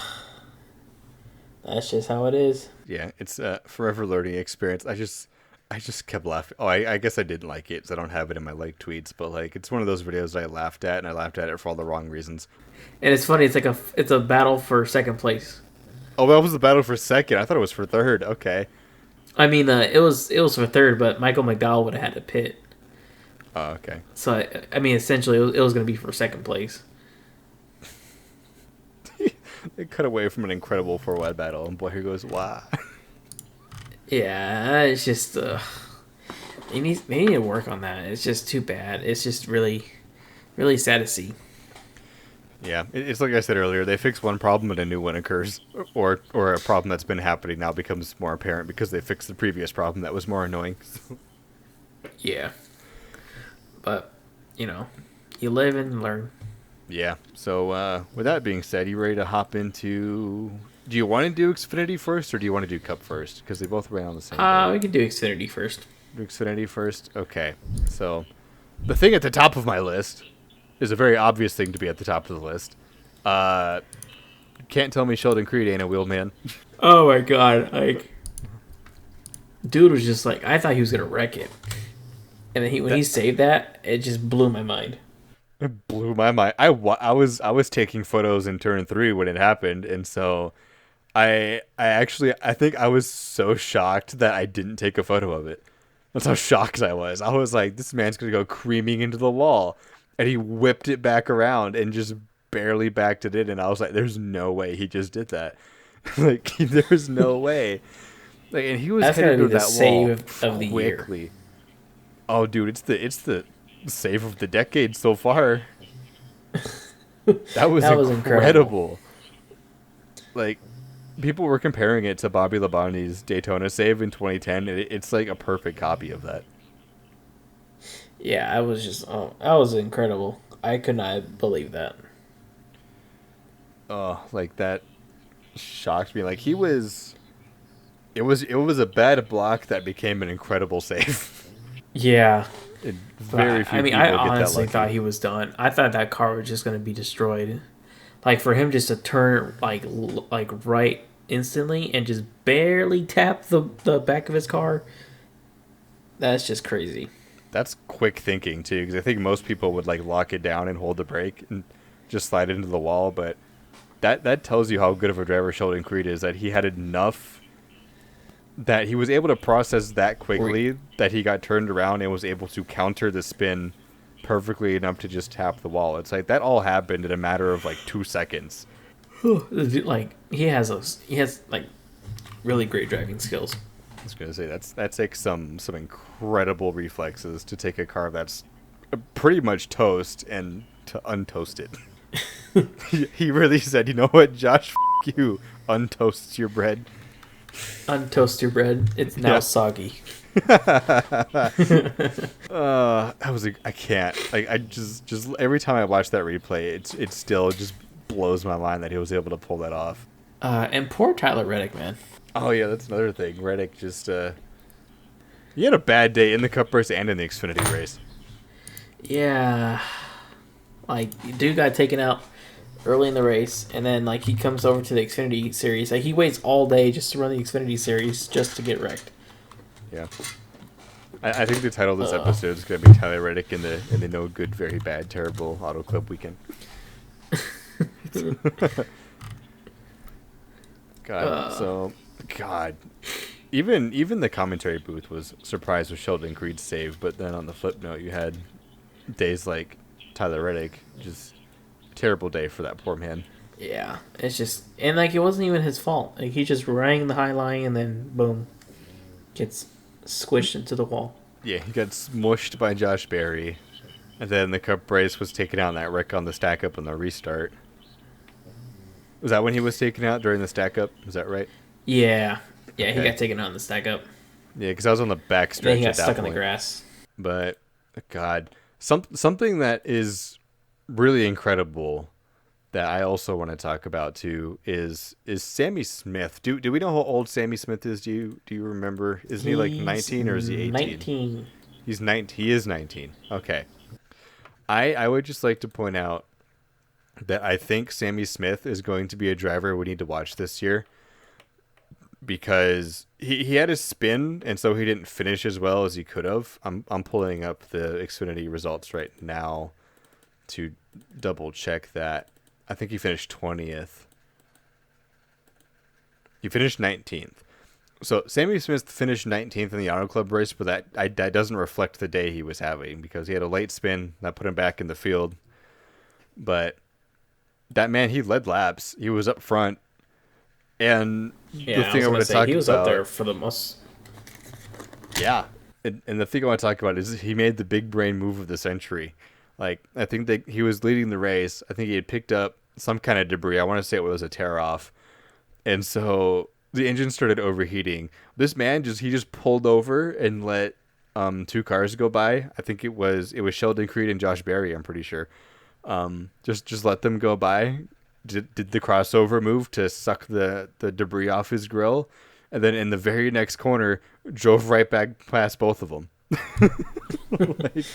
that's just how it is. Yeah, it's a forever learning experience. I just kept laughing. Oh, I guess I didn't like it because I don't have it in my like tweets, but like it's one of those videos I laughed at, and I laughed at it for all the wrong reasons. And it's funny. It's a battle for second place. Oh, that was the battle for second. I thought it was for third. Okay. I mean, it was for third, but Michael McDowell would have had to pit. Oh, okay. So I mean, essentially, it was going to be for second place. They cut away from an incredible four wide battle, and boy, here goes wow. Yeah, it's just they need to work on that. It's just too bad. It's just really, really sad to see. Yeah, it's like I said earlier. They fix one problem and a new one occurs, or a problem that's been happening now becomes more apparent because they fixed the previous problem that was more annoying. Yeah, but you live and learn. Yeah. So with that being said, you ready to hop into? Do you want to do Xfinity first, or do you want to do Cup first? Because they both ran on the same day. We can do Xfinity first. Do Xfinity first. Okay. So the thing at the top of my list is a very obvious thing to be at the top of the list. Can't tell me Sheldon Creed ain't a wheelman. Oh my god! Like, dude was just like, I thought he was gonna wreck it, and then when he saved that, it just blew my mind. It blew my mind. I was taking photos in turn 3 when it happened, and so I think I was so shocked that I didn't take a photo of it. That's how shocked I was. I was like, this man's gonna go creaming into the wall, and he whipped it back around and just barely backed it in. And I was like, there's no way he just did that. Like, there's no way. Like, and he was That's headed gotta be to the that wall save of the year. quickly. Oh, dude, it's the save of the decade so far. That was That was incredible. Like, people were comparing it to Bobby Labonte's Daytona save in 2010. It's like a perfect copy of that. Yeah, I was just that was incredible. I could not believe that. Oh, like that shocked me. Like, it was a bad block that became an incredible save. Yeah, And very but few I mean, people I get that honestly lucky. thought he was done. I thought that car was just gonna be destroyed. Like for him just to turn like right instantly and just barely tap the back of his car. That's just crazy. That's quick thinking too, because I think most people would like lock it down and hold the brake and just slide it into the wall. But that tells you how good of a driver Sheldon Creed is. That he had enough that he was able to process that quickly that he got turned around and was able to counter the spin perfectly enough to just tap the wall. It's like that all happened in a matter of like 2 seconds. Like he has like really great driving skills. I was gonna say that takes some incredible reflexes to take a car that's pretty much toast and to untoast it. He really said, "You know what, Josh, you untoast your bread." Untoast your bread. It's now Yeah. soggy. I can't. Like, I just every time I watch that replay, it still just blows my mind that he was able to pull that off. And poor Tyler Reddick, man. Oh yeah, that's another thing. Reddick just he had a bad day in the Cup race and in the Xfinity race. Yeah, like dude got taken out early in the race, and then like he comes over to the Xfinity series. Like he waits all day just to run the Xfinity series just to get wrecked. Yeah. I think the title of this episode is going to be Tyler Reddick in the no good, very bad, terrible Auto Club weekend. God, even the commentary booth was surprised with Sheldon Creed's save, but then on the flip note, you had days like Tyler Reddick, just terrible day for that poor man. Yeah, it's just and like it wasn't even his fault. Like he just rang the high line and then boom, gets squished into the wall. Yeah, he got smushed by Josh Berry, and then the Cup race was taken out in that wreck on the stack up and the restart. Was that when he was taken out during the stack up? Is that right? Yeah, he Okay. got taken out in the stack up. Yeah, because I was on the back Then stretch he got at that stuck in point. the grass. But God, something that is really incredible that I also want to talk about too is Sammy Smith. Do we know how old Sammy Smith is? Do you remember? Isn't he like 19 or is he 18? 19. He's 19. He is 19. Okay. I would just like to point out that I think Sammy Smith is going to be a driver we need to watch this year, because he had his spin and so he didn't finish as well as he could have. I'm pulling up the Xfinity results right now to double check that. I think he finished 20th. He finished 19th. So Sammy Smith finished 19th in the Auto Club race, but that doesn't reflect the day he was having, because he had a late spin that put him back in the field. But that man, he led laps. He was up front. And Yeah, the thing I I want was to gonna talk say he was about, up there for the most. yeah, and the thing I want to talk about is he made the big brain move of the century. Like, I think that he was leading the race. I think he had picked up some kind of debris. I want to say it was a tear off, and so the engine started overheating. This man just pulled over and let two cars go by. I think it was Sheldon Creed and Josh Berry, I'm pretty sure. Just let them go by. Did the crossover move to suck the debris off his grill, and then in the very next corner drove right back past both of them. Like,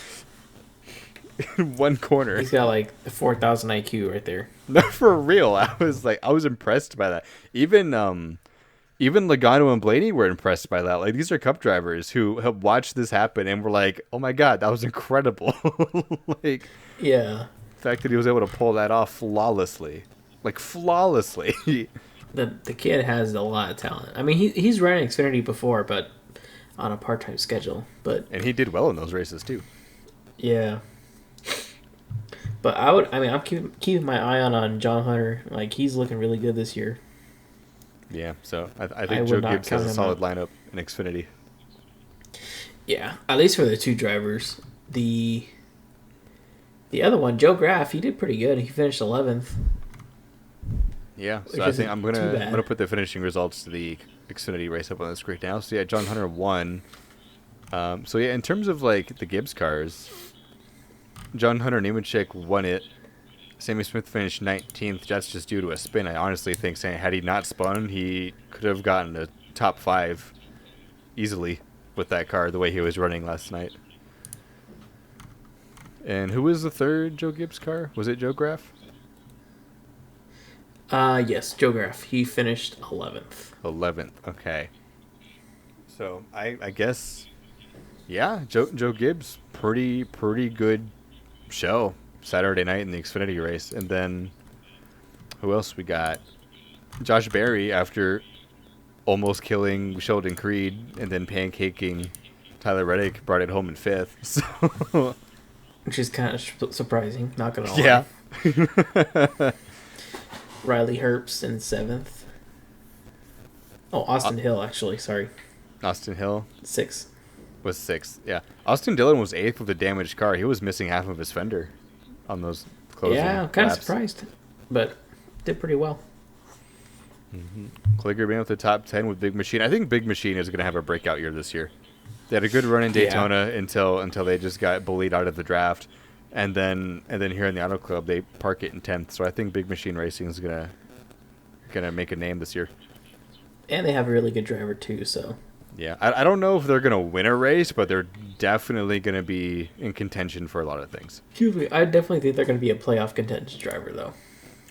in one corner. He's got like the 4,000 IQ right there. No, for real. I was impressed by that. Even Logano and Blaney were impressed by that. Like, these are Cup drivers who have watched this happen and were like, "Oh my God, that was incredible!" Like, Yeah, the fact that he was able to pull that off flawlessly. the kid has a lot of talent. I mean, he's ran Xfinity before, but on a part-time schedule. But And he did well in those races too. yeah. But I'm keeping my eye on John Hunter. Like, he's looking really good this year. Yeah, so I I think would Joe not Gibbs has count a him solid out. lineup in Xfinity. Yeah, at least for the two drivers. The other one, Joe Graff, he did pretty good. He finished 11th. Yeah, Which so I think isn't too I'm gonna bad. put the finishing results to the Xfinity race up on the screen now. So yeah, John Hunter won. So yeah, in terms of like the Gibbs cars, John Hunter Nemechek won it. Sammy Smith finished 19th. That's just due to a spin. I honestly think saying had he not spun, he could have gotten a top 5 easily with that car the way he was running last night. And who was the third Joe Gibbs car? Was it Joe Graff? Yes, Joe Graff. He finished 11th. 11th. Okay. So I guess, yeah, Joe Gibbs, pretty good show Saturday night in the Xfinity race. And then who else we got? Josh Berry, after almost killing Sheldon Creed and then pancaking Tyler Reddick, brought it home in 5th. So Which is kind of surprising, not gonna lie. yeah. Riley Herbst in 7th. Oh, Austin Hill, actually. Sorry. Austin Hill 6th. was 6th. Yeah. Austin Dillon was 8th with a damaged car. He was missing half of his fender on those closing Yeah, I'm kind of laps. surprised. But did pretty well. Kligerman with the top 10 with Big Machine. I think Big Machine is going to have a breakout year this year. They had a good run in Daytona until they just got bullied out of the draft, and then here in the Auto Club they park it in 10th. So I think Big Machine Racing is gonna make a name this year. And they have a really good driver, too, so. Yeah, I don't know if they're gonna win a race, but they're definitely gonna be in contention for a lot of things. Excuse me. I definitely think they're going to be a playoff contention driver, though.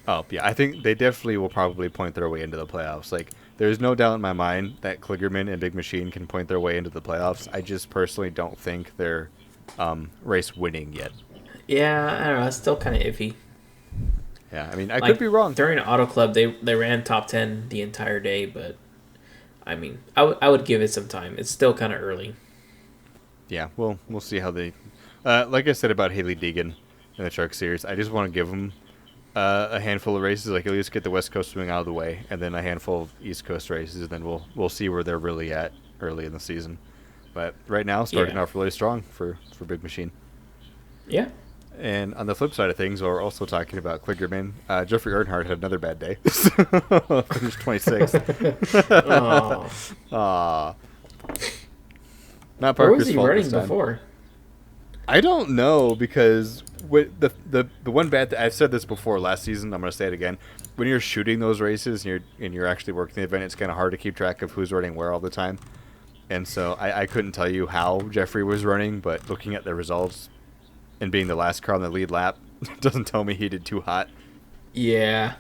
Oh yeah, I think they definitely will probably point their way into the playoffs. Like, there's no doubt in my mind that Kligerman and Big Machine can point their way into the playoffs. I just personally don't think they're race winning yet. Yeah, I don't know. It's still kind of iffy. Yeah, I mean, I could be wrong. During Auto Club, they ran top 10 the entire day, but I mean, I would give it some time. It's still kind of early. Yeah, we'll see how they. Like I said about Haley Deegan in the Truck Series, I just want to give them a handful of races, like at least get the West Coast swing out of the way, and then a handful of East Coast races, and then we'll see where they're really at early in the season. But right now, starting off really strong for Big Machine. Yeah. And on the flip side of things, we're also talking about Kligerman. Jeffrey Earnhardt had another bad day. Finished 26th. Oh. Aw. Not Where was Parker's he fault running this time. before? I don't know, because with the one bad I've said this before last season. I'm going to say it again. When you're shooting those races and you're actually working the event, it's kind of hard to keep track of who's running where all the time. And so I couldn't tell you how Jeffrey was running, but looking at the results and being the last car on the lead lap doesn't tell me he did too hot. Yeah.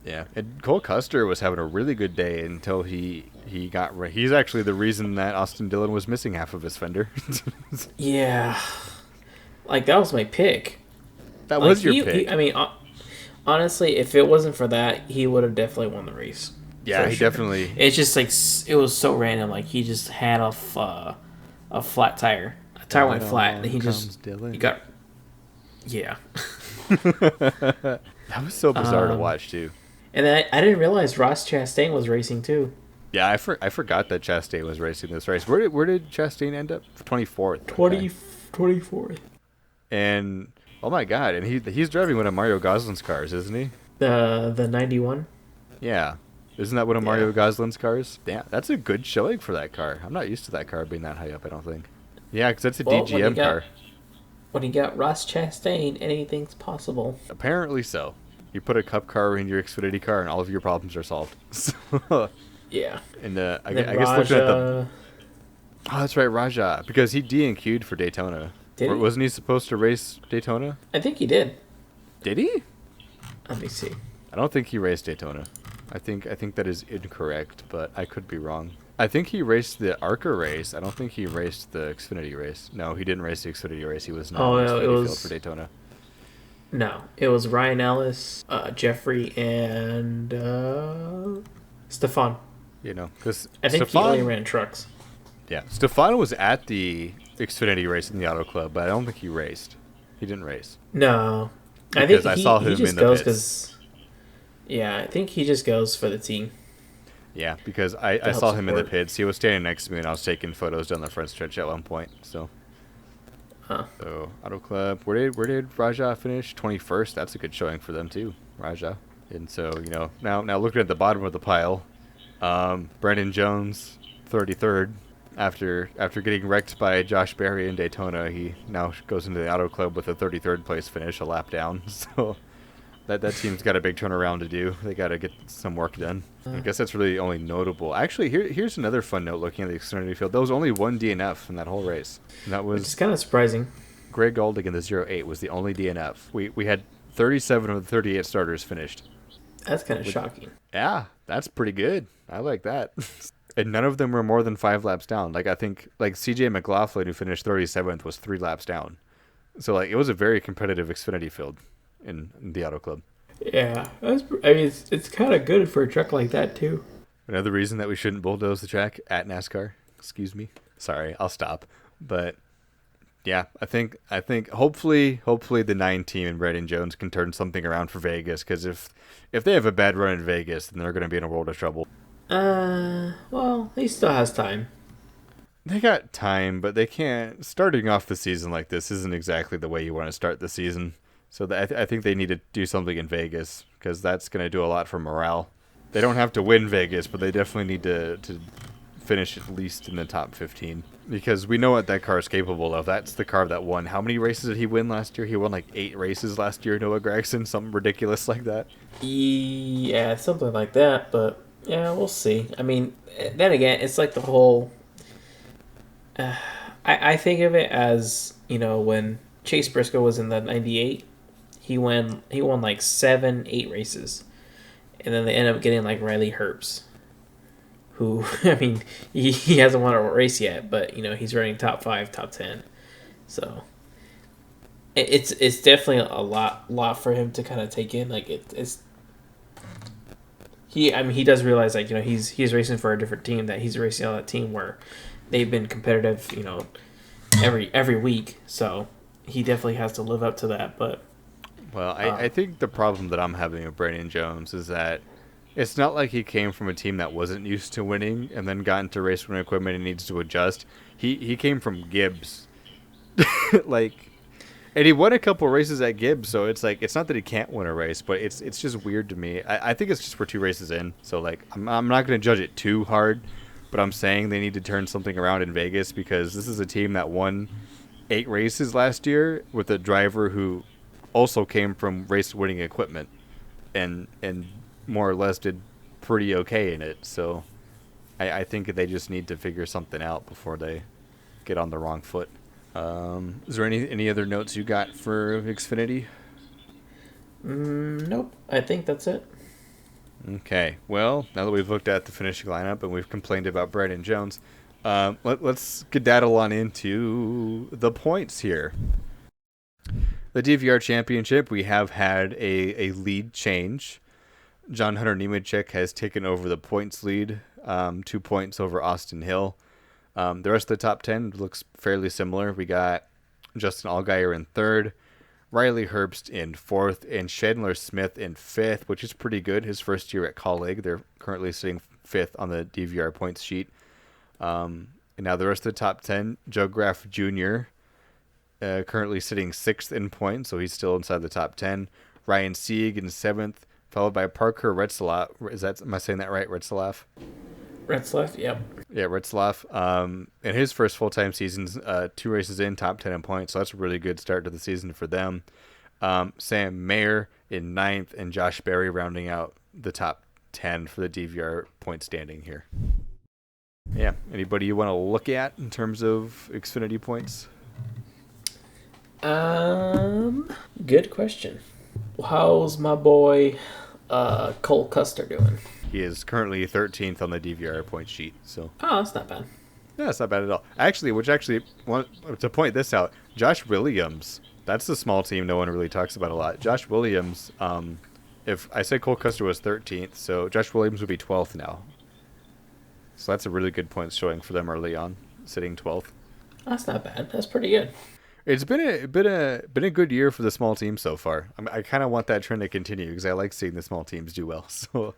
Yeah, and Cole Custer was having a really good day until he's actually the reason that Austin Dillon was missing half of his fender. Yeah. Like, that was my pick. That Like, was your pick. I mean, honestly, if it wasn't for that, he would have definitely won the race. Yeah, he definitely. It's just like it was so random. Like, he just had a flat tire. A tire went flat, and he got. Yeah. That was so bizarre to watch too. And then I didn't realize Ross Chastain was racing too. Yeah, I forgot that Chastain was racing this race. Where did Chastain end up? 24th. 24th. And oh my god, and he's driving one of Mario Goslin's cars, isn't he? The 91. Yeah. Isn't that one of Mario Goslin's cars? Yeah, that's a good showing for that car. I'm not used to that car being that high up, I don't think. Yeah, because that's a DGM car. When you got Ross Chastain, anything's possible. Apparently so. You put a cup car in your Xfinity car and all of your problems are solved. Yeah. And I guess looking at the... Oh, that's right, Raja. Because he DNQ'd for Daytona. Wasn't he supposed to race Daytona? I think he did. Did he? Let me see. I don't think he raced Daytona. I think that is incorrect, but I could be wrong. I think he raced the ARCA race. I don't think he raced the Xfinity race. No, he didn't race the Xfinity race. He was not in the Xfinity field for Daytona. No, it was Ryan Ellis, Jeffrey, and Stefan. You know, because I think he only ran trucks. Yeah, Stefano was at the Xfinity race in the Auto Club, but I don't think he raced. He didn't race No, I think because I saw he him in just the goes pits. because yeah, I think he just goes for the team Yeah, because I to help saw him in the support. pits. He was standing next to me, and I was taking photos down the front stretch at one point. Huh. So Auto Club, where did Raja finish? 21st. That's a good showing for them too, Raja. And so now looking at the bottom of the pile, Brandon Jones, 33rd. After getting wrecked by Josh Berry in Daytona, he now goes into the Auto Club with a 33rd place finish, a lap down. So that team's got a big turnaround to do. They got to get some work done. I guess that's really only notable. Actually, here's another fun note looking at the Xfinity field. There was only one DNF in that whole race, and that Which is was kind of surprising. Greg Aldig in the 08 was the only DNF. We had 37 of the 38 starters finished. That's kind of shocking. Yeah, that's pretty good. I like that. And none of them were more than 5 laps down. Like I think CJ McLaughlin, who finished 37th, was 3 laps down. So it was a very competitive Xfinity field in the Auto Club. Yeah, I mean, it's kind of good for a truck like that too. Another reason that we shouldn't bulldoze the track at NASCAR. Excuse me. Sorry, I'll stop. But yeah, I think hopefully the 9 team and Brandon Jones can turn something around for Vegas, because if they have a bad run in Vegas, then they're going to be in a world of trouble. Well, he still has time. They got time, but they can't. Starting off the season like this isn't exactly the way you want to start the season. So I think they need to do something in Vegas, because that's going to do a lot for morale. They don't have to win Vegas, but they definitely need to finish at least in the top 15, because we know what that car is capable of. That's the car that won. How many races did he win last year? He won 8 races last year, Noah Gragson, something ridiculous like that. Yeah, something like that. But yeah, we'll see. I mean, then again, it's like the whole. I think of it as when Chase Briscoe was in the '98, he won 7, 8 races, and then they end up getting Riley Herbst, who I mean he hasn't won a race yet, but he's running top 5, top 10, so it's definitely a lot for him to kind of take in. It's he does realize he's racing for a different team, that he's racing on that team where they've been competitive every week, so he definitely has to live up to that. But well, I think the problem that I'm having with Brandon Jones is that it's not like he came from a team that wasn't used to winning and then got into race winning equipment and needs to adjust. He came from Gibbs, and he won a couple races at Gibbs. So it's not that he can't win a race, but it's just weird to me. I think it's just we're 2 races in, so I'm not going to judge it too hard, but I'm saying they need to turn something around in Vegas, because this is a team that won 8 races last year with a driver who also came from race winning equipment and more or less did pretty okay in it. So I think they just need to figure something out before they get on the wrong foot. Is there any other notes you got for Xfinity? Nope. I think that's it. Okay. Well, now that we've looked at the finishing lineup and we've complained about Brandon Jones, let's skedaddle on into the points here. The DVR Championship, we have had a lead change. John Hunter Nemechek has taken over the points lead, 2 points over Austin Hill. The rest of the top 10 looks fairly similar. We got Justin Allgaier in 3rd, Riley Herbst in 4th, and Chandler Smith in 5th, which is pretty good. His first year at Colleague. They're currently sitting 5th on the DVR points sheet. And now the rest of the top 10, Joe Graff Jr., currently sitting 6th in points, so he's still inside the top 10. Ryan Sieg in 7th, followed by Parker Retzlaff. Am I saying that right? Retzlaff? Retzlaff, yep. Yeah, Retzlaff. In his first full-time seasons, 2 races in, top 10 in points, so that's a really good start to the season for them. Sam Mayer in 9th, and Josh Berry rounding out the top 10 for the DVR point standing here. Yeah, anybody you want to look at in terms of Xfinity points? Good question. How's my boy Cole Custer doing? He is currently 13th on the DVR point sheet. So Oh, that's not bad. yeah, it's not bad at all. Actually, to point this out, Josh Williams. That's the small team no one really talks about a lot. Josh Williams. If I said Cole Custer was 13th, so Josh Williams would be 12th now. So that's a really good point showing for them early on. sitting 12th. That's not bad. That's pretty good. It's been a good year for the small teams so far. I kind of want that trend to continue because I like seeing the small teams do well. So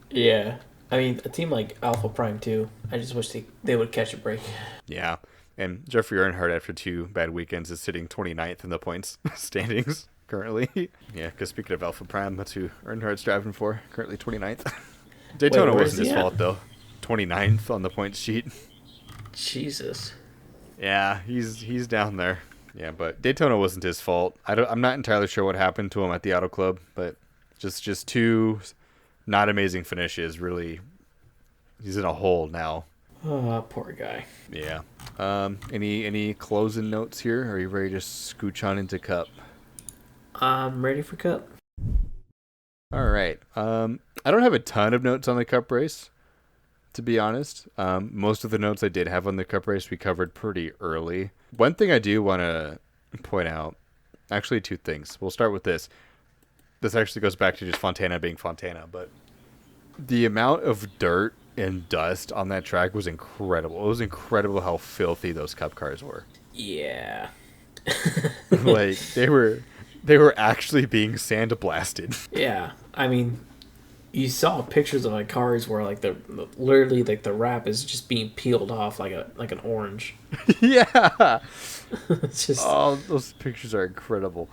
Yeah. I mean, a team like Alpha Prime too. I just wish they would catch a break. yeah, and Jeffrey Earnhardt after 2 bad weekends is sitting 29th in the points standings currently. Yeah, because speaking of Alpha Prime, that's who Earnhardt's driving for. Currently 29th. Daytona wasn't his fault though. 29th on the points sheet. Jesus. Yeah, he's down there. Yeah, but Daytona wasn't his fault. I'm not entirely sure what happened to him at the Auto Club, but just 2 not amazing finishes. Really, he's in a hole now. Oh, poor guy. Yeah. Any closing notes here? Or are you ready to scooch on into Cup? I'm ready for Cup. All right. I don't have a ton of notes on the Cup race, to be honest. Most of the notes I did have on the Cup race we covered pretty early. One thing I do want to point out, actually 2 things. We'll start with this. This actually goes back to just Fontana being Fontana, but the amount of dirt and dust on that track was incredible. It was incredible how filthy those Cup cars were. Yeah. Like they were actually being sandblasted. Yeah. I mean, you saw pictures of like cars where like literally like the wrap is just being peeled off like an orange. Yeah. It's just those pictures are incredible.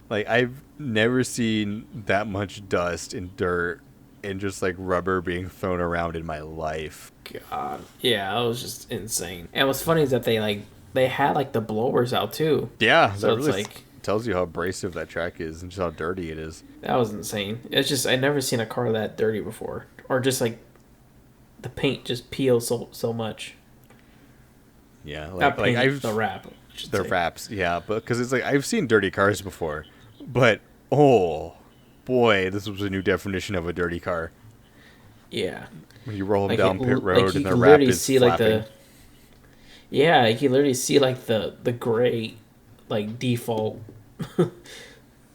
Like I've never seen that much dust and dirt and just like rubber being thrown around in my life. God. Yeah, that was just insane. And what's funny is that they had like the blowers out too. Yeah, so that it's really like tells you how abrasive that track is and just how dirty it is. that was insane. It's just I never seen a car that dirty before, or just like the paint just peels so much. Yeah, Not paint, I've the wrap. The wraps, yeah, but because it's like I've seen dirty cars before, but oh boy, this was a new definition of a dirty car. Yeah, When you roll them like down pit road like and the wrap is see flapping. like yeah, you can literally see like the gray like default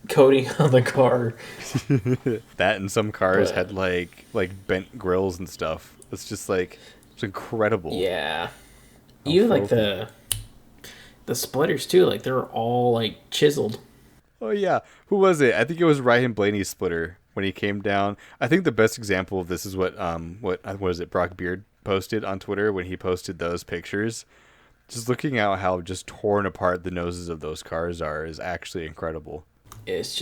coating on the car. That and some cars had like bent grills and stuff. It's just like it's incredible. Yeah, How even like filthy. the splitters too. Like they're all like chiseled. Oh yeah, who was it? I think it was Ryan Blaney's splitter when he came down. I think the best example of this is what was it? Brock Beard posted on Twitter when he posted those pictures. Just looking at how just torn apart the noses of those cars are is actually incredible. It's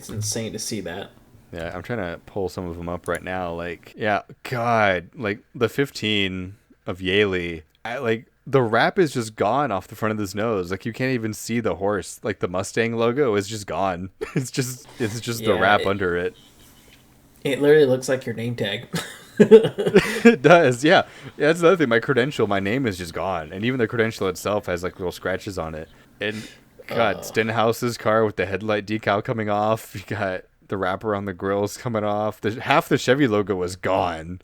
insane to see that. Yeah, I'm trying to pull some of them up right now. Like, yeah, God, like the 15 of Yaley, the wrap is just gone off the front of his nose. Like you can't even see the horse. Like the Mustang logo is just gone. It's just the wrap under it. It literally looks like your name tag. It does, yeah. Yeah, that's another thing. My credential, my name is just gone, and even the credential itself has like little scratches on it. And God, Stenhouse's car with the headlight decal coming off. You got the wrapper on the grills coming off. Half the Chevy logo was gone.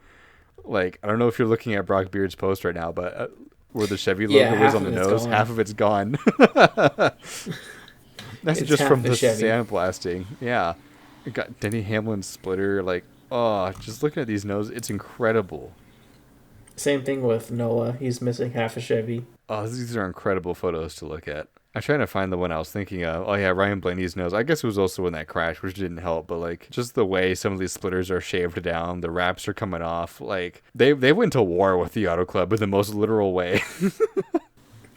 Like I don't know if you're looking at Brock Beard's post right now, but where the Chevy logo was on the nose, half of it's gone. That's it's just from the Chevy. sandblasting. Yeah, you got Denny Hamlin's splitter. Like, oh, just looking at these noses, it's incredible. Same thing with Noah. He's missing half a Chevy. Oh, these are incredible photos to look at. I'm trying to find the one I was thinking of. Oh yeah, Ryan Blaney's nose. I guess it was also in that crash, which didn't help. But like, just the way some of these splitters are shaved down, the wraps are coming off. Like they went to war with the Auto Club in the most literal way.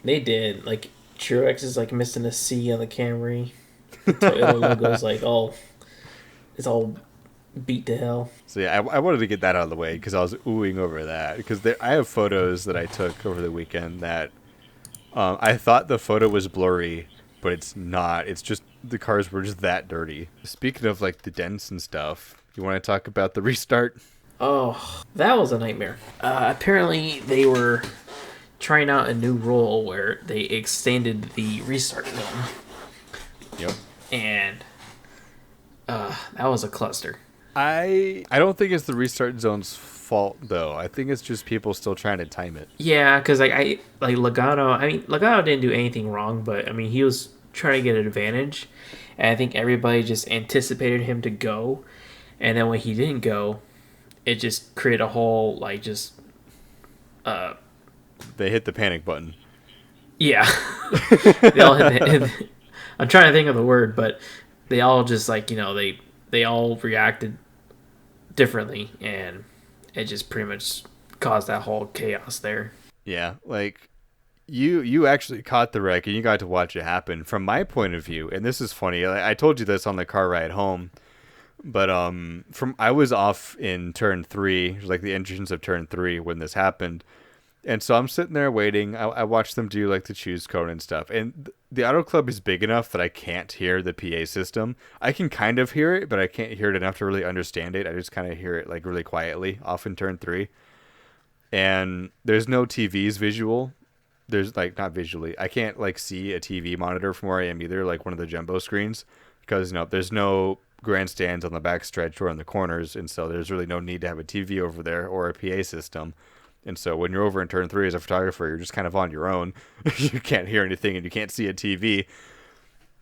They did. Like Truex is like missing a C on the Camry. The Toyota logo's like it's all beat to hell. So yeah, I wanted to get that out of the way because I was oohing over that because I have photos that I took over the weekend that. I thought the photo was blurry, but it's not. It's just the cars were just that dirty. Speaking of like the dents and stuff, you want to talk about the restart? Oh, that was a nightmare. Apparently, they were trying out a new rule where they extended the restart zone. Yep. And that was a cluster. I don't think it's the restart zone's fault though. I think it's just people still trying to time it. Yeah, because like Logano. I mean, Logano didn't do anything wrong, but I mean he was trying to get an advantage, and I think everybody just anticipated him to go, and then when he didn't go, it just created a whole like just they hit the panic button. Yeah. They all I'm trying to think of the word, but they all just like, they all reacted differently, and it just pretty much caused that whole chaos there. Yeah, like you actually caught the wreck and you got to watch it happen. From my point of view, and this is funny, I told you this on the car ride home, but from I was off in turn 3, like the entrance of turn 3 when this happened. And so I'm sitting there waiting. I watched them do like the choose code and stuff. And the auto club is big enough that I can't hear the PA system. I can kind of hear it, but I can't hear it enough to really understand it. I just kind of hear it like really quietly off in turn 3. And there's no TV's visual. There's like not visually. I can't like see a TV monitor from where I am either, like one of the jumbo screens, because there's no grandstands on the back stretch or in the corners, and so there's really no need to have a TV over there or a PA system. And so when you're over in turn 3 as a photographer, you're just kind of on your own. You can't hear anything and you can't see a TV.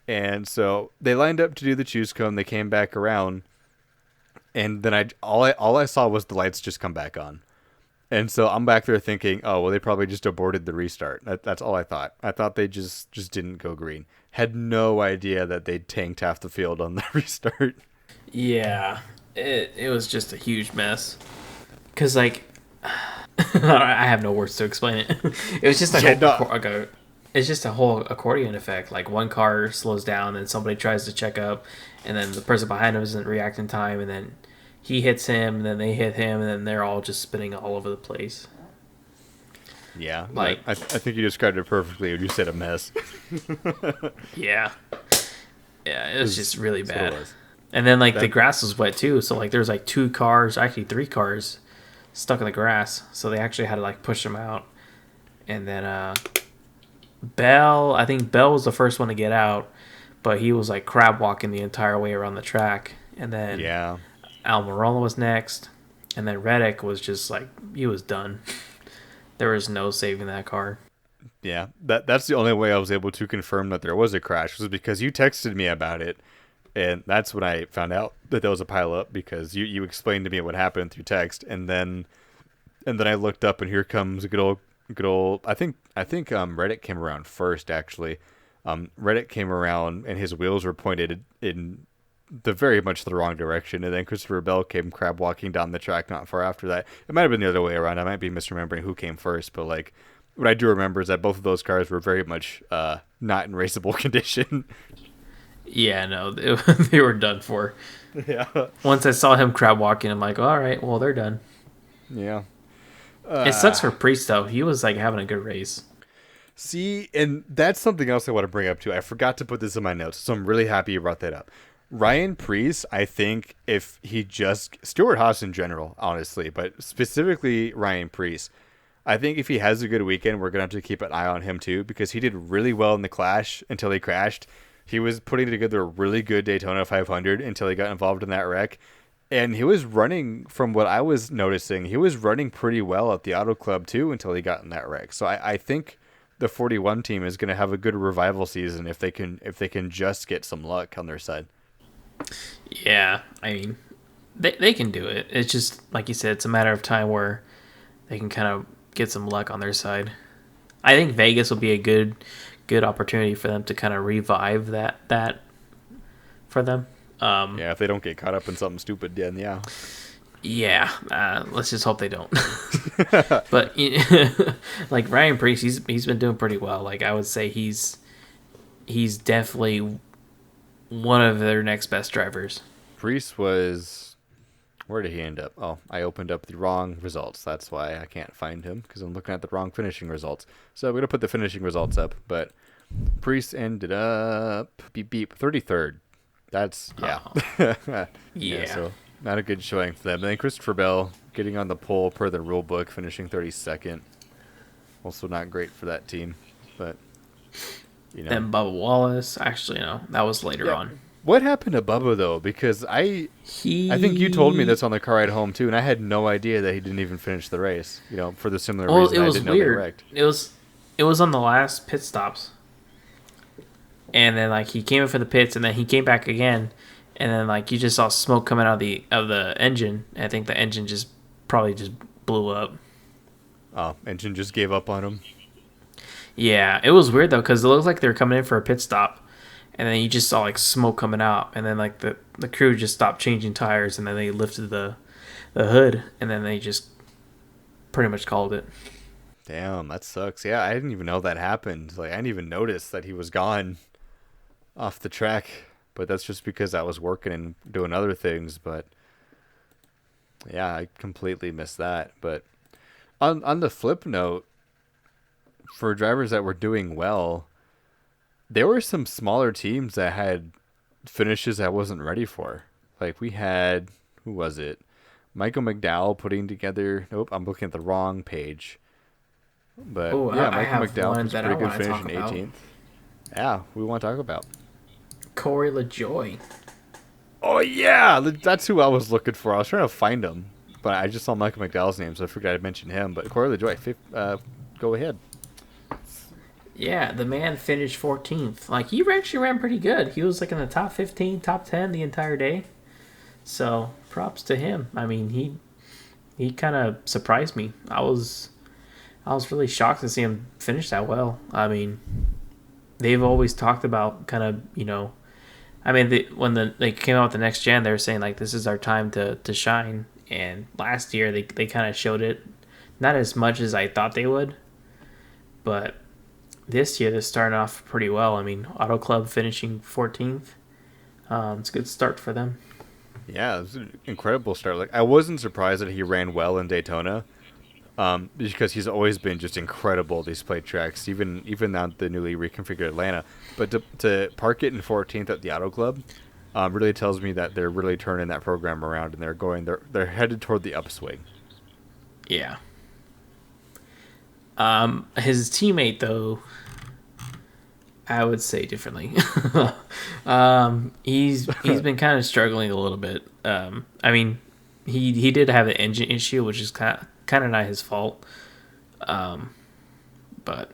And so they lined up to do the choose cone. They came back around, and then all I saw was the lights just come back on. And so I'm back there thinking, oh, well, they probably just aborted the restart. That's all I thought. I thought they just didn't go green. Had no idea that they tanked half the field on the restart. Yeah, it was just a huge mess. Because, like, I have no words to explain it. It was just it's just a whole accordion effect. Like, one car slows down, and somebody tries to check up, and then the person behind him doesn't react in time, and then he hits him, and then they hit him, and then they're all just spinning all over the place. Yeah, like I think you described it perfectly when you said a mess. Yeah, it was just really bad. And then like the grass was wet too, so like there was like 2 cars, actually 3 cars, stuck in the grass. So they actually had to like push them out. And then I think Bell was the first one to get out, but he was like crab walking the entire way around the track. And then Almirola was next, and then Reddick was just like, he was done. There was no saving that car. Yeah, that's the only way I was able to confirm that there was a crash, was because you texted me about it, and that's when I found out that there was a pileup, because you explained to me what happened through text, and then I looked up, and here comes a good old. I think Reddick came around first, actually. Reddick came around, and his wheels were pointed in the very much the wrong direction, and then Christopher Bell came crab walking down the track not far after that. It might have been the other way around. I might be misremembering who came first, but like what I do remember is that both of those cars were very much not in raceable condition. Yeah, no, they were done for. Yeah. Once I saw him crab walking, I'm like, all right, well, they're done. Yeah. It sucks for Preece, though. He was like having a good race. See, and that's something else I want to bring up too. I forgot to put this in my notes, so I'm really happy you brought that up. Ryan Preece, I think if he just... Stuart Haas in general, honestly, but specifically Ryan Preece, I think if he has a good weekend, we're going to have to keep an eye on him too, because he did really well in the Clash until he crashed. He was putting together a really good Daytona 500 until he got involved in that wreck. And he was running, from what I was noticing, he was running pretty well at the Auto Club too until he got in that wreck. So I think the 41 team is going to have a good revival season if they can just get some luck on their side. Yeah, I mean, they can do it. It's just, like you said, it's a matter of time where they can kind of get some luck on their side. I think Vegas will be a good opportunity for them to kind of revive that for them. Yeah, if they don't get caught up in something stupid, then yeah. Yeah, let's just hope they don't. But like Ryan Preece, he's been doing pretty well. Like I would say he's definitely one of their next best drivers. Preece was... Where did he end up? Oh, I opened up the wrong results. That's why I can't find him, because I'm looking at the wrong finishing results. So I'm going to put the finishing results up. But Preece ended up 33rd. That's... Yeah. Yeah. So not a good showing for them. And then Christopher Bell getting on the pole per the rule book, finishing 32nd. Also not great for that team. But... Then Bubba Wallace. Actually, no, that was later on. What happened to Bubba though? Because I think you told me this on the car ride home too, and I had no idea that he didn't even finish the race. For the similar reason it was I didn't weird. know they wrecked. It was on the last pit stops, and then like he came in for the pits, and then he came back again, and then like you just saw smoke coming out of the engine. And I think the engine just probably blew up. Oh, engine just gave up on him. Yeah, it was weird though because it looked like they were coming in for a pit stop, and then you just saw like smoke coming out, and then like the crew just stopped changing tires, and then they lifted the hood, and then they just pretty much called it. Damn, that sucks. Yeah, I didn't even know that happened. Like, I didn't even notice that he was gone off the track. But that's just because I was working and doing other things. But yeah, I completely missed that. But on the flip note, for drivers that were doing well, there were some smaller teams that had finishes I wasn't ready for. Like we had, who was it? Michael McDowell putting together. Nope, I'm looking at the wrong page. But Oh, yeah, I Michael have McDowell one was a that I pretty good want to finish talk in about. 18th. Yeah, we want to talk about. Corey LaJoy. Oh yeah, that's who I was looking for. I was trying to find him, but I just saw Michael McDowell's name, so I figured I'd mention him. But Corey LaJoy, go ahead. Yeah, the man finished 14th. Like he actually ran pretty good. He was like in the top 15, top 10 the entire day. So props to him. I mean, he kind of surprised me. I was really shocked to see him finish that well. I mean, they've always talked about kind of I mean, when they came out with the next gen, they were saying like this is our time to shine. And last year they kind of showed it, not as much as I thought they would, but this year they're starting off pretty well. I mean, Auto Club finishing 14th. It's a good start for them. Yeah, it was an incredible start. Like I wasn't surprised that he ran well in Daytona, because he's always been just incredible at these plate tracks, even on the newly reconfigured Atlanta. But to park it in 14th at the Auto Club, really tells me that they're really turning that program around and they're headed toward the upswing. Yeah. His teammate though, I would say differently. He's been kind of struggling a little bit. I mean, he did have an engine issue, which is kind of not his fault. But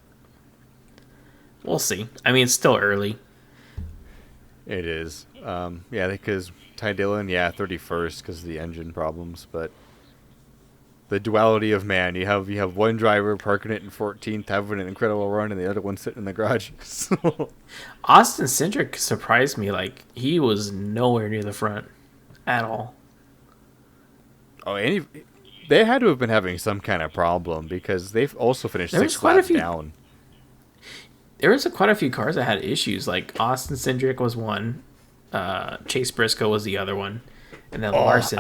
we'll see. I mean, it's still early. It is. Yeah, because Ty Dillon, 31st because of the engine problems, but the duality of man. You have one driver parking it in 14th, having an incredible run, and the other one sitting in the garage. Austin Cindric surprised me. Like he was nowhere near the front at all. Oh, they had to have been having some kind of problem because they've also finished There was 6 quite a laps few. down. There was quite a few cars that had issues. Like Austin Cindric was one. Chase Briscoe was the other one, and then Larson.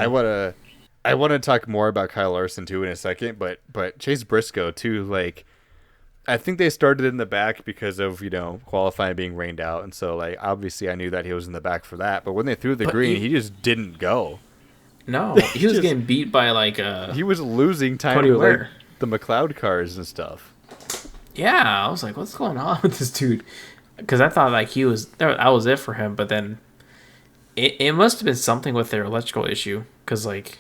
I wanna talk more about Kyle Larson too in a second, but Chase Briscoe too. Like, I think they started in the back because of qualifying being rained out, and so like obviously I knew that he was in the back for that. But when they threw the green, he just didn't go. No, he was getting beat by like he was losing time Cody to Ware. like the McLeod cars and stuff. Yeah, I was like, what's going on with this dude? Because I thought like he was there. I was it for him, but then it must have been something with their electrical issue. Because like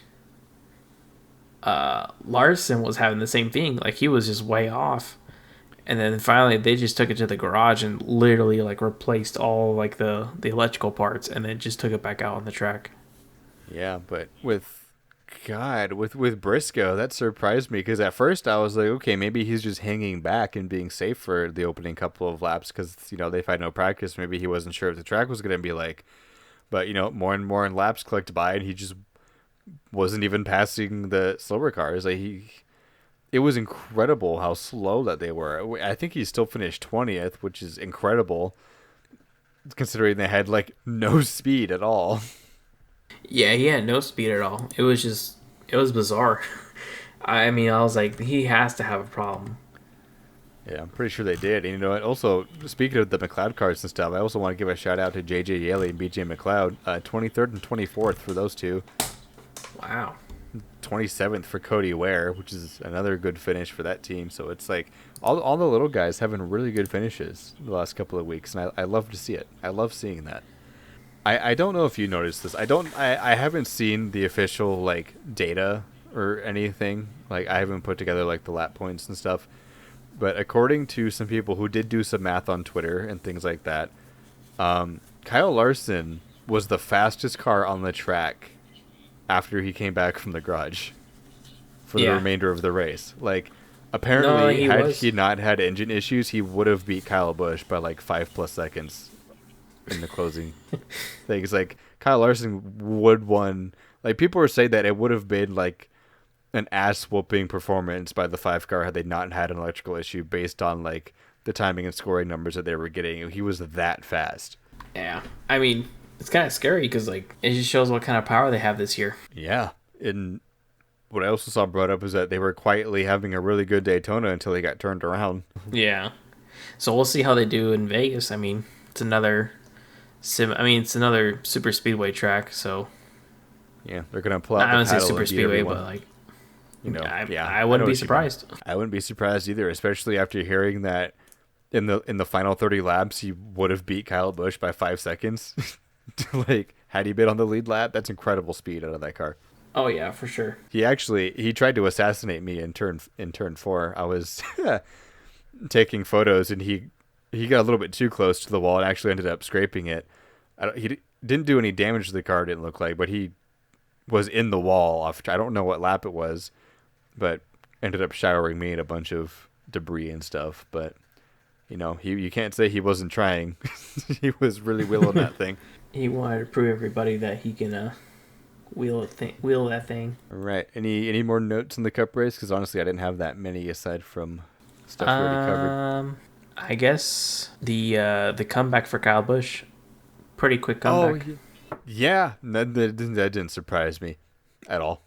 Larson was having the same thing. Like he was just way off, and then finally they just took it to the garage and literally like replaced all like the electrical parts, and then just took it back out on the track. Yeah, but with Briscoe, that surprised me because at first I was like, okay, maybe he's just hanging back and being safe for the opening couple of laps because they've had no practice. Maybe he wasn't sure if the track was going to be like, but more and more laps clicked by and he just wasn't even passing the slower cars. Like it was incredible how slow that they were. I think he still finished 20th, which is incredible considering they had like no speed at all. Yeah, he had no speed at all. It was bizarre. I mean, I was like, he has to have a problem. Yeah, I'm pretty sure they did. And you know what? Also, speaking of the McLeod cars and stuff, I also want to give a shout out to JJ Yeley and BJ McLeod. 23rd and 24th for those two. Wow. 27th for Cody Ware, which is another good finish for that team. So it's like all the little guys having really good finishes the last couple of weeks, and I love to see it. I love seeing that. I don't know if you noticed this. I haven't seen the official like data or anything. Like I haven't put together like the lap points and stuff. But according to some people who did do some math on Twitter and things like that, Kyle Larson was the fastest car on the track after he came back from the garage for the remainder of the race. Like No, Apparently, he had was. he not had engine issues, he would have beat Kyle Busch by like 5+ seconds in the closing things. Like Kyle Larson would won. Like people were saying that it would have been like an ass whooping performance by the 5 car had they not had an electrical issue based on like the timing and scoring numbers that they were getting. He was that fast. Yeah, I mean, it's kind of scary because like it just shows what kind of power they have this year. Yeah, and what I also saw brought up is that they were quietly having a really good Daytona until they got turned around. Yeah, so we'll see how they do in Vegas. I mean, it's another it's another super speedway track. So Yeah, they're gonna pull out I the don't say paddle super and beat speedway, everyone. but like I I know wouldn't be what you mean. surprised. I wouldn't be surprised either, especially after hearing that in the final 30 laps he would have beat Kyle Busch by 5 seconds. Like had he been on the lead lap, that's incredible speed out of that car. Oh yeah, for sure. He tried to assassinate me in turn 4. I was taking photos and he got a little bit too close to the wall and actually ended up scraping it. He didn't do any damage to the car, didn't look like, but he was in the wall. I don't know what lap it was, but ended up showering me in a bunch of debris and stuff. But you can't say he wasn't trying. He was really wheeling that thing. He wanted to prove everybody that he can wheel that thing. All right. Any more notes in the Cup race? Because honestly, I didn't have that many aside from stuff we already covered. I guess the comeback for Kyle Busch, pretty quick comeback. Yeah, that didn't surprise me at all.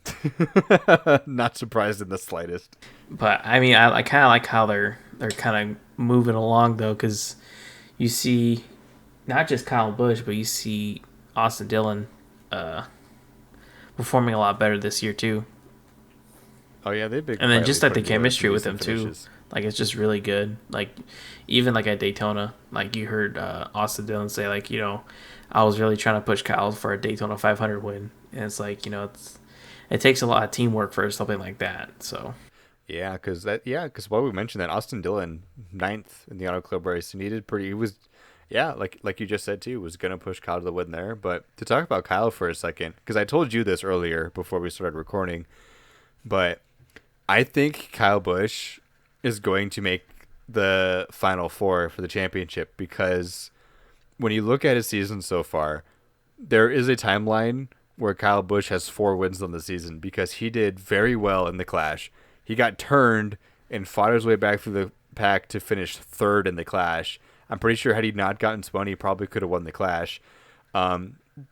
Not surprised in the slightest. But I mean, I kind of like how they're kind of moving along though, because you see not just Kyle Busch, but you see Austin Dillon performing a lot better this year too. Oh yeah, they've been. And then just like the chemistry with him finishes. too, like it's just really good. Like even like at Daytona, like you heard Austin Dillon say like I was really trying to push Kyle for a Daytona 500 win, and it's like it takes a lot of teamwork for something like that. So yeah, because while we mentioned that Austin Dillon 9th in the Auto Club race, and he was. Yeah, like you just said too, was gonna push Kyle to the win there. But to talk about Kyle for a second, because I told you this earlier before we started recording, but I think Kyle Busch is going to make the Final Four for the championship, because when you look at his season so far, there is a timeline where Kyle Busch has 4 wins on the season because he did very well in the Clash. He got turned and fought his way back through the pack to finish 3rd in the Clash. I'm pretty sure had he not gotten spun, he probably could have won the Clash.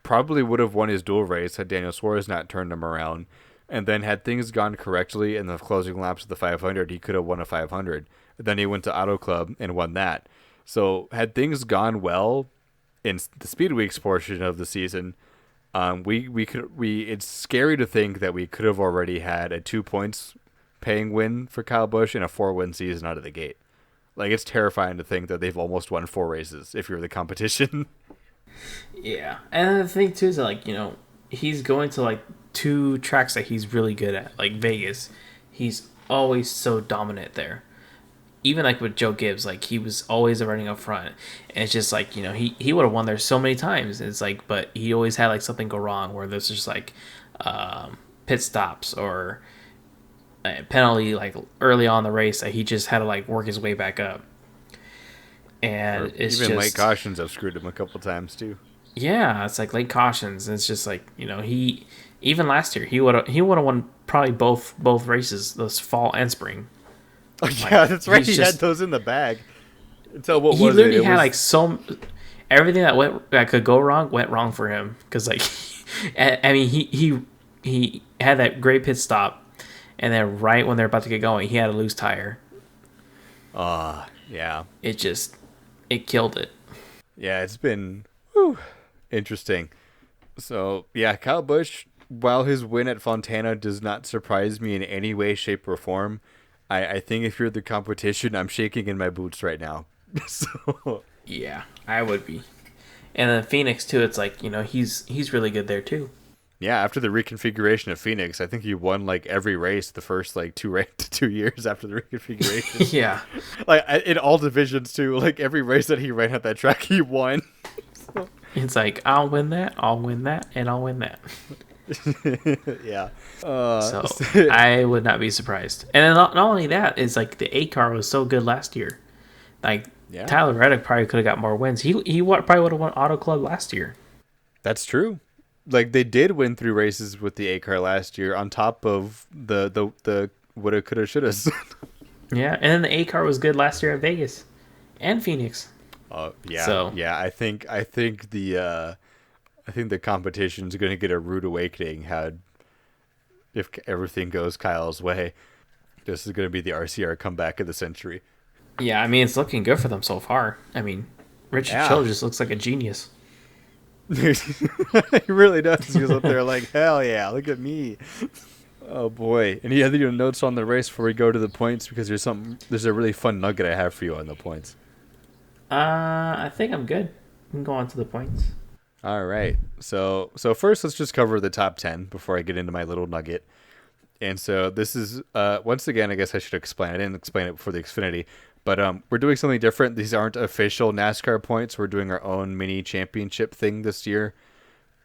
Probably would have won his dual race had Daniel Suarez not turned him around. And then had things gone correctly in the closing laps of the 500, he could have won a 500. Then he went to Auto Club and won that. So had things gone well in the Speed Weeks portion of the season, it's scary to think that we could have already had a 2 points paying win for Kyle Busch and a 4-win season out of the gate. Like, it's terrifying to think that they've almost won 4 races if you're the competition. yeah, and the thing too is that, like he's going to like 2 tracks that he's really good at, like Vegas. He's always so dominant there. Even like with Joe Gibbs, like he was always running up front, and it's just like he would have won there so many times. It's like, but he always had like something go wrong where there's just like pit stops or a penalty like early on in the race that he just had to like work his way back up. And Or it's even just late cautions have screwed him a couple times too. yeah, it's like late cautions. And it's just like he even last year he would have won probably both races this fall and spring. Oh yeah, that's right. He had those in the bag. So what he was literally it? had like everything that could go wrong went wrong for him because like I mean he had that great pit stop, and then right when they're about to get going, he had a loose tire. Yeah. It killed it. Yeah, it's been interesting. So yeah, Kyle Busch, while his win at Fontana does not surprise me in any way, shape, or form, I think if you're the competition, I'm shaking in my boots right now. So Yeah, I would be. And then Phoenix too. It's like he's really good there too. yeah, after the reconfiguration of Phoenix, I think he won like every race the first like 2 years after the reconfiguration. Yeah, Like in all divisions too. Like every race that he ran at that track, he won. it's like I'll win that, and I'll win that. Yeah. So I would not be surprised. And then not only that, is like the A car was so good last year. Like Yeah, Tyler Reddick probably could have got more wins. Probably would have won Auto Club last year. that's true. Like they did win 3 races with the A car last year, on top of the woulda, coulda, shouldas. Yeah, and then the A car was good last year at Vegas and Phoenix. Yeah, So yeah. I think the competition's going to get a rude awakening. If everything goes Kyle's way, this is going to be the RCR comeback of the century. yeah, I mean it's looking good for them so far. I mean, Richard Yeah, Chill just looks like a genius. he really does. He was up there like, hell yeah, look at me. Oh boy! Any other notes on the race before we go to the points? Because there's a really fun nugget I have for you on the points. I think I'm good. We can go on to the points. All right. So first, let's just cover the top 10 before I get into my little nugget. And so this is once again, I guess I should explain. I didn't explain it before the Xfinity, but we're doing something different. These aren't official NASCAR points. We're doing our own mini championship thing this year.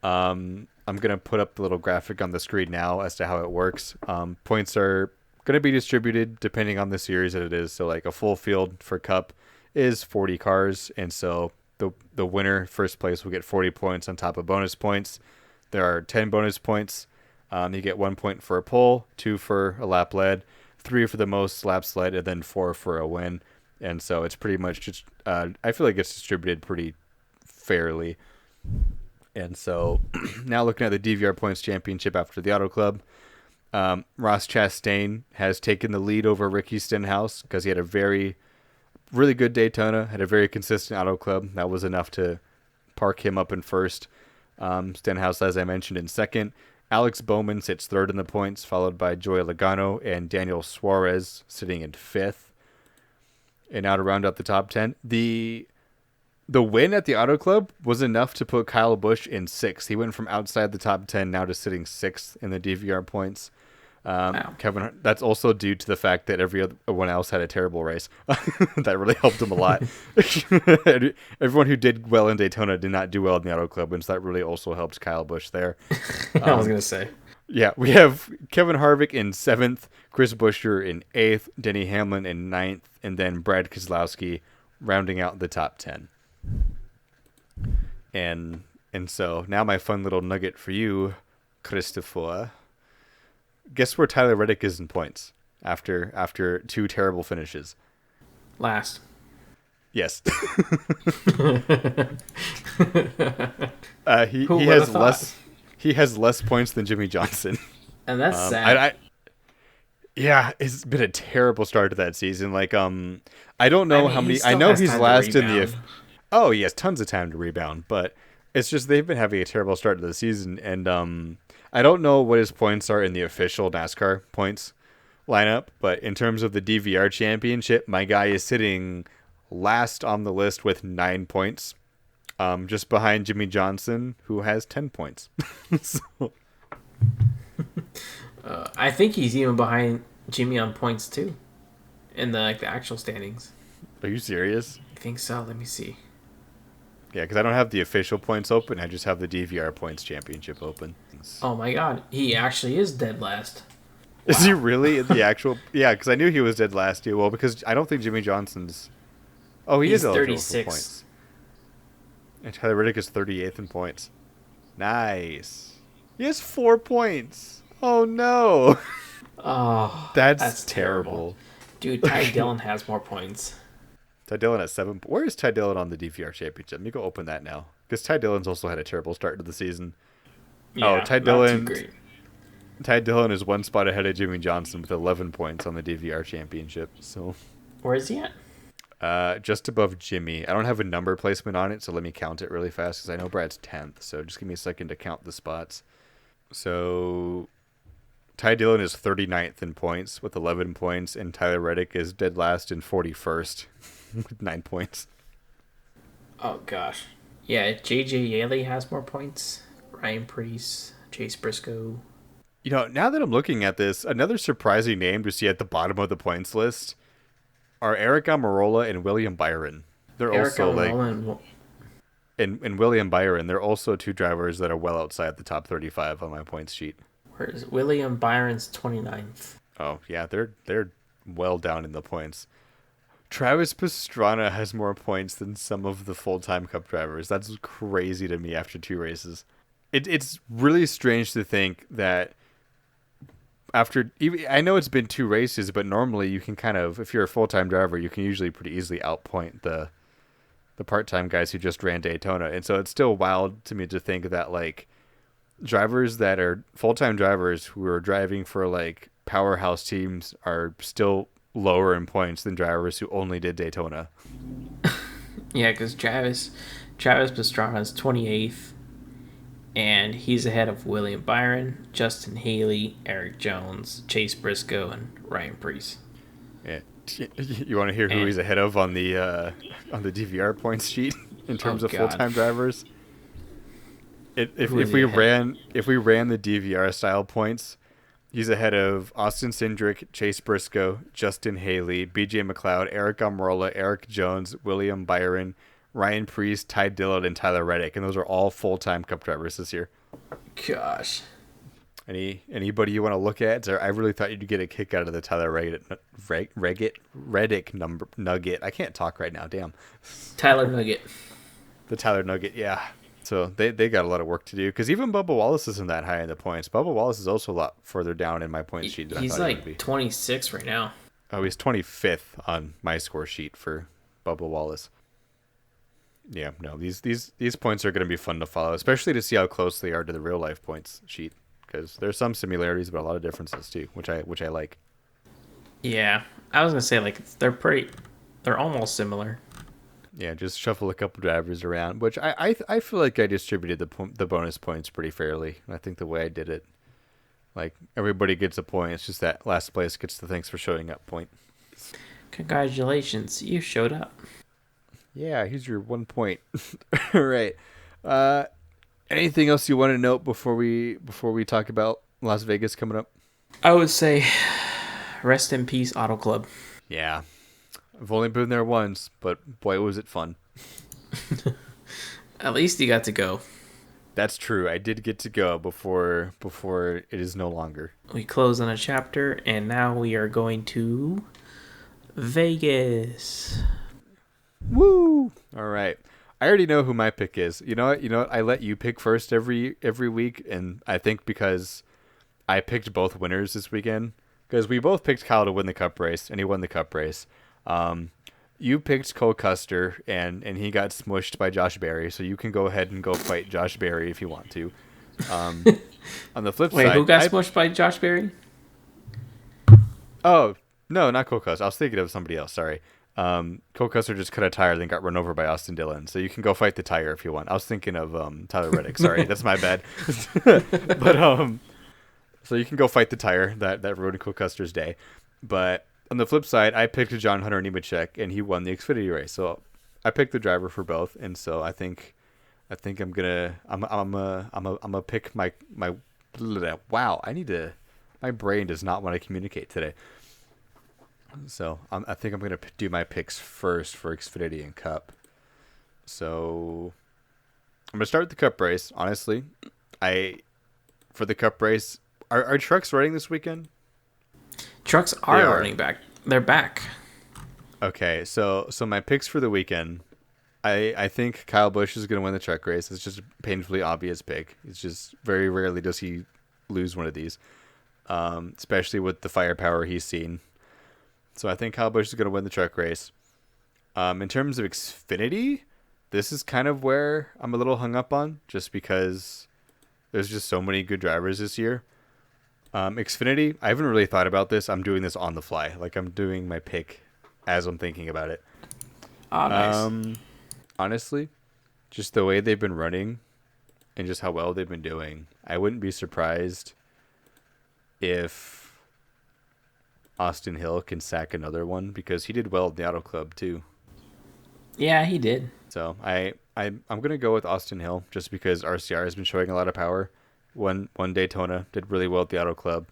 I'm gonna put up the little graphic on the screen now as to how it works. Points are gonna be distributed depending on the series that it is. So like a full field for Cup is 40 cars, and so the winner, first place, will get 40 points on top of bonus points. There are 10 bonus points. You get 1 point for a pole, 2 for a lap led, 3 for the most laps led, and then 4 for a win. And so it's pretty much just, I feel like it's distributed pretty fairly. And so now looking at the DVR Points Championship after the Auto Club, Ross Chastain has taken the lead over Ricky Stenhouse because he had a really good Daytona, had a very consistent Auto Club. That was enough to park him up in first. Stenhouse, as I mentioned, in second. Alex Bowman sits third in the points, followed by Joey Logano and Daniel Suarez sitting in fifth. And now to round out the top 10, the win at the Auto Club was enough to put Kyle Busch in sixth. He went from outside the top 10 now to sitting sixth in the DVR points. Wow. That's also due to the fact that everyone else had a terrible race. That really helped him a lot. Everyone who did well in Daytona did not do well in the Auto Club, and so that really also helped Kyle Busch there. I was gonna say. Yeah, we have Kevin Harvick in seventh, Chris Buescher in eighth, Denny Hamlin in ninth, and then Brad Keselowski rounding out the top 10. And so now my fun little nugget for you, Christopher. Guess where Tyler Reddick is in points after 2 terrible finishes? Last. Yes. He has less points than Jimmy Johnson. And that's sad. Yeah, it's been a terrible start to that season. Like, I don't know how many. I know he's time to last in the. rebound. Oh, he has tons of time to rebound, but it's just they've been having a terrible start to the season, and I don't know what his points are in the official NASCAR points lineup, but in terms of the DVR championship, my guy is sitting last on the list with 9 points, just behind Jimmy Johnson, who has 10 points. So, I think he's even behind Jimmy on points too, in the actual standings. are you serious? I think so. Let me see. Yeah, because I don't have the official points open. I just have the DVR points championship open. Oh my God, he actually is dead last. Is he really in the actual? Yeah, because I knew he was dead last year. Well, because I don't think Jimmy Johnson's. Oh, He's is eligible 36. for points. And Tyler Reddick is 38th in points. Nice. He has 4 points. Oh no. Oh, That's terrible. Dude, Ty Dillon has more points. Ty Dillon has 7. Where is Ty Dillon on the DVR championship? Let me go open that now. Because Ty Dillon's also had a terrible start to the season. Yeah, Ty not Dillon. too great. Ty Dillon is 1 spot ahead of Jimmy Johnson with 11 points on the DVR championship. So, Where is he at? just above Jimmy. I don't have a number placement on it, so let me count it really fast because I know Brad's 10th. So just give me a second to count the spots. So Ty Dillon is 39th in points with 11 points, and Tyler Reddick is dead last in 41st with 9 points. Oh gosh. Yeah, JJ Yaley has more points. Ryan Preece, Chase Briscoe. You know, now that I'm looking at this, another surprising name to see at the bottom of the points list are Eric Almirola and William Byron. They're Eric also Almirola and William Byron, they're also two drivers that are well outside the top 35 on my points sheet. Whereas William Byron's 29th. Oh yeah, they're well down in the points. Travis Pastrana has more points than some of the full-time Cup drivers. That's crazy to me after 2 races. It's really strange to think that after, I know it's been 2 races, but normally you can kind of, if you're a full-time driver, you can usually pretty easily outpoint the part-time guys who just ran Daytona. And so it's still wild to me to think that like drivers that are full-time drivers who are driving for like powerhouse teams are still lower in points than drivers who only did Daytona. Yeah, because Travis Pastrana's 28th, and he's ahead of William Byron, Justin Haley, Eric Jones, Chase Briscoe, and Ryan Preece. Yeah. You want to hear who he's ahead of on the DVR points sheet in terms of full-time drivers? If we ran the DVR style points, he's ahead of Austin Cindric, Chase Briscoe, Justin Haley, BJ McLeod, Eric Almirola, Eric Jones, William Byron, Ryan Preece, Ty Dillon, and Tyler Reddick, and those are all full-time Cup drivers this year. Gosh. Anybody you want to look at? I really thought you'd get a kick out of the Tyler Reddick nugget. I can't talk right now. Damn. Tyler Nugget. The Tyler Nugget, yeah. So they got a lot of work to do because even Bubba Wallace isn't that high in the points. Bubba Wallace is also a lot further down in my point sheet than I thought he would be. He's like 26 right now. Oh, he's 25th on my score sheet for Bubba Wallace. Yeah, no, these points are going to be fun to follow, especially to see how close they are to the real life points sheet. Because there's some similarities, but a lot of differences too, which I like. Yeah, I was gonna say like they're almost similar. Yeah, just shuffle a couple drivers around, which I feel like I distributed the bonus points pretty fairly. I think the way I did it, like everybody gets a point. It's just that last place gets the thanks for showing up point. Congratulations, you showed up. Yeah, here's your 1 point. All right. Anything else you want to note before we talk about Las Vegas coming up? I would say rest in peace, Auto Club. Yeah. I've only been there once, but boy, was it fun. At least you got to go. That's true. I did get to go before it is no longer. We close on a chapter, and now we are going to Vegas. Woo! All right. I already know who my pick is. You know what? I let you pick first every week, and I think because I picked both winners this weekend, because we both picked Kyle to win the Cup race, and he won the Cup race. You picked Cole Custer, and he got smushed by Josh Berry, so you can go ahead and go fight Josh Berry if you want to. On the flip side... Wait, who got smushed by Josh Berry? Oh, no, not Cole Custer. I was thinking of somebody else, sorry. Cole Custer just cut a tire and then got run over by Austin Dillon, so you can go fight the tire if you want. I was thinking of Tyler Reddick. Sorry, that's my bad. But so you can go fight the tire that ruined Cole Custer's day. But on the flip side, I picked John Hunter Nemechek, and he won the Xfinity race. So I picked the driver for both, and so I think I'm gonna pick my wow. My brain does not want to communicate today. So I think I'm going to do my picks first for Xfinity and Cup. So I'm going to start with the Cup race. Honestly, for the Cup race, are trucks running this weekend? Trucks are running back. They're back. Okay, so my picks for the weekend, I think Kyle Busch is going to win the truck race. It's just a painfully obvious pick. It's just very rarely does he lose one of these, especially with the firepower he's seen. So I think Kyle Busch is going to win the truck race. In terms of Xfinity, this is kind of where I'm a little hung up on, just because there's just so many good drivers this year. Xfinity, I haven't really thought about this. I'm doing this on the fly. Like, I'm doing my pick as I'm thinking about it. Oh, nice. Honestly, just the way they've been running and just how well they've been doing, I wouldn't be surprised if Austin Hill can sack another one, because he did well at the Auto Club too. Yeah, he did. So I'm gonna go with Austin Hill just because RCR has been showing a lot of power. One Daytona did really well at the Auto Club.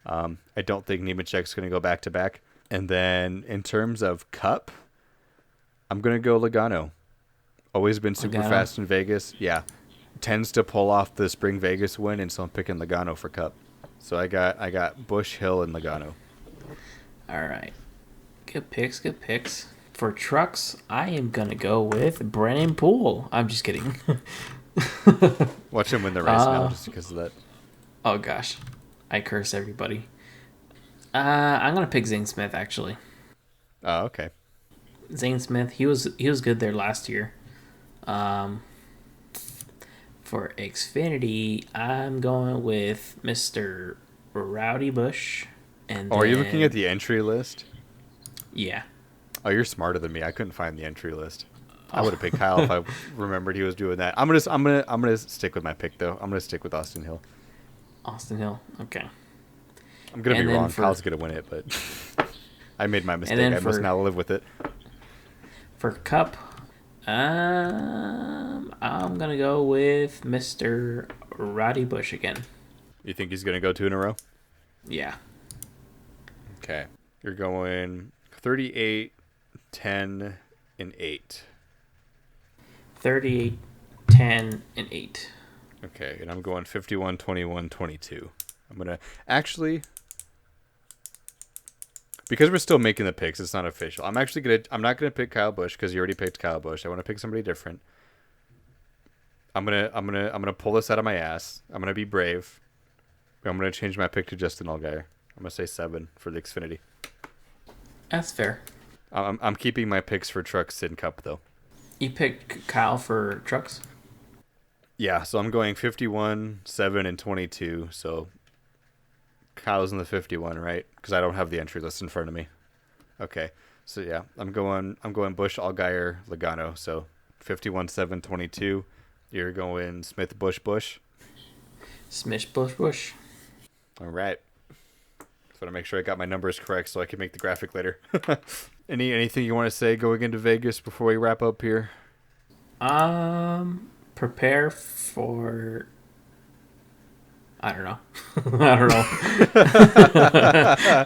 I don't think Nemechek's gonna go back to back. And then in terms of Cup, I'm gonna go Logano. Always been super Logano. fast in Vegas. Yeah. Tends to pull off the spring Vegas win, and so I'm picking Logano for Cup. So I got Busch, Hill, and Logano. All right. Good picks. Good picks. For trucks, I am gonna go with Brennan Poole. I'm just kidding. Watch him win the race now, just because of that. Oh gosh, I curse everybody. I'm gonna pick Zane Smith actually. Oh, okay. Zane Smith, he was good there last year. For Xfinity, I'm going with Mr. Rowdy Busch. And Are you looking at the entry list? Yeah. Oh, you're smarter than me. I couldn't find the entry list. I Oh. would have picked Kyle if I remembered he was doing that. I'm gonna stick with my pick though. I'm gonna stick with Austin Hill. Austin Hill. Okay. I'm gonna And be then wrong. for- Kyle's gonna win it, but I made my mistake. then I must for- now live with it. For Cup, I'm gonna go with Mr. Rowdy Busch again. You think he's gonna go 2 in a row? Yeah. Okay. You're going 38, 10, and 8. 38, 10, and 8. Okay, and I'm going 51, 21, 22. I'm gonna actually, because we're still making the picks, it's not official. I'm not gonna pick Kyle Busch because you already picked Kyle Busch. I want to pick somebody different. I'm gonna pull this out of my ass. I'm gonna be brave. I'm gonna change my pick to Justin Allgaier. I'm gonna say 7 for the Xfinity. That's fair. I'm keeping my picks for trucks in Cup though. You picked Kyle for trucks? Yeah, so I'm going 51, 7, and 22. So Kyle's in the 51, right? Because I don't have the entry list in front of me. Okay, so yeah, I'm going Busch, Allgaier, Logano. So 51, 7, 22. You're going Smith, Busch. Smish, Busch. All right. Just want to make sure I got my numbers correct so I can make the graphic later. Anything you want to say going into Vegas before we wrap up here? Prepare for. I don't know. I don't know.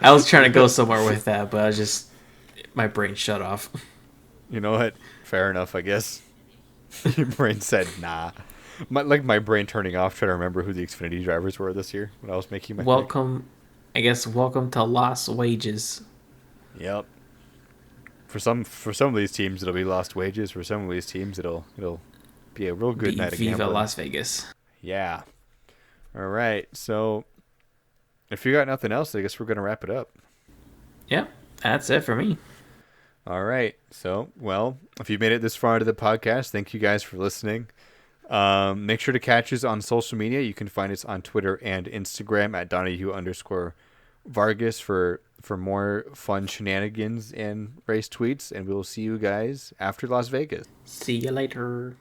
I was trying to go somewhere with that, but my brain shut off. You know what? Fair enough, I guess. Your brain said nah. My brain turning off trying to remember who the Xfinity drivers were this year when I was making my pick. Welcome to lost wages. Yep. For some of these teams it'll be lost wages. For some of these teams it'll be a real good night of Viva gambling. Las Vegas. Yeah. All right. So if you got nothing else, I guess we're gonna wrap it up. Yep, that's it for me. All right. So, well, if you made it this far into the podcast, thank you guys for listening. Make sure to catch us on social media. You can find us on Twitter and Instagram at Donahue_Vargas for more fun shenanigans and race tweets. And we will see you guys after Las Vegas. See you later.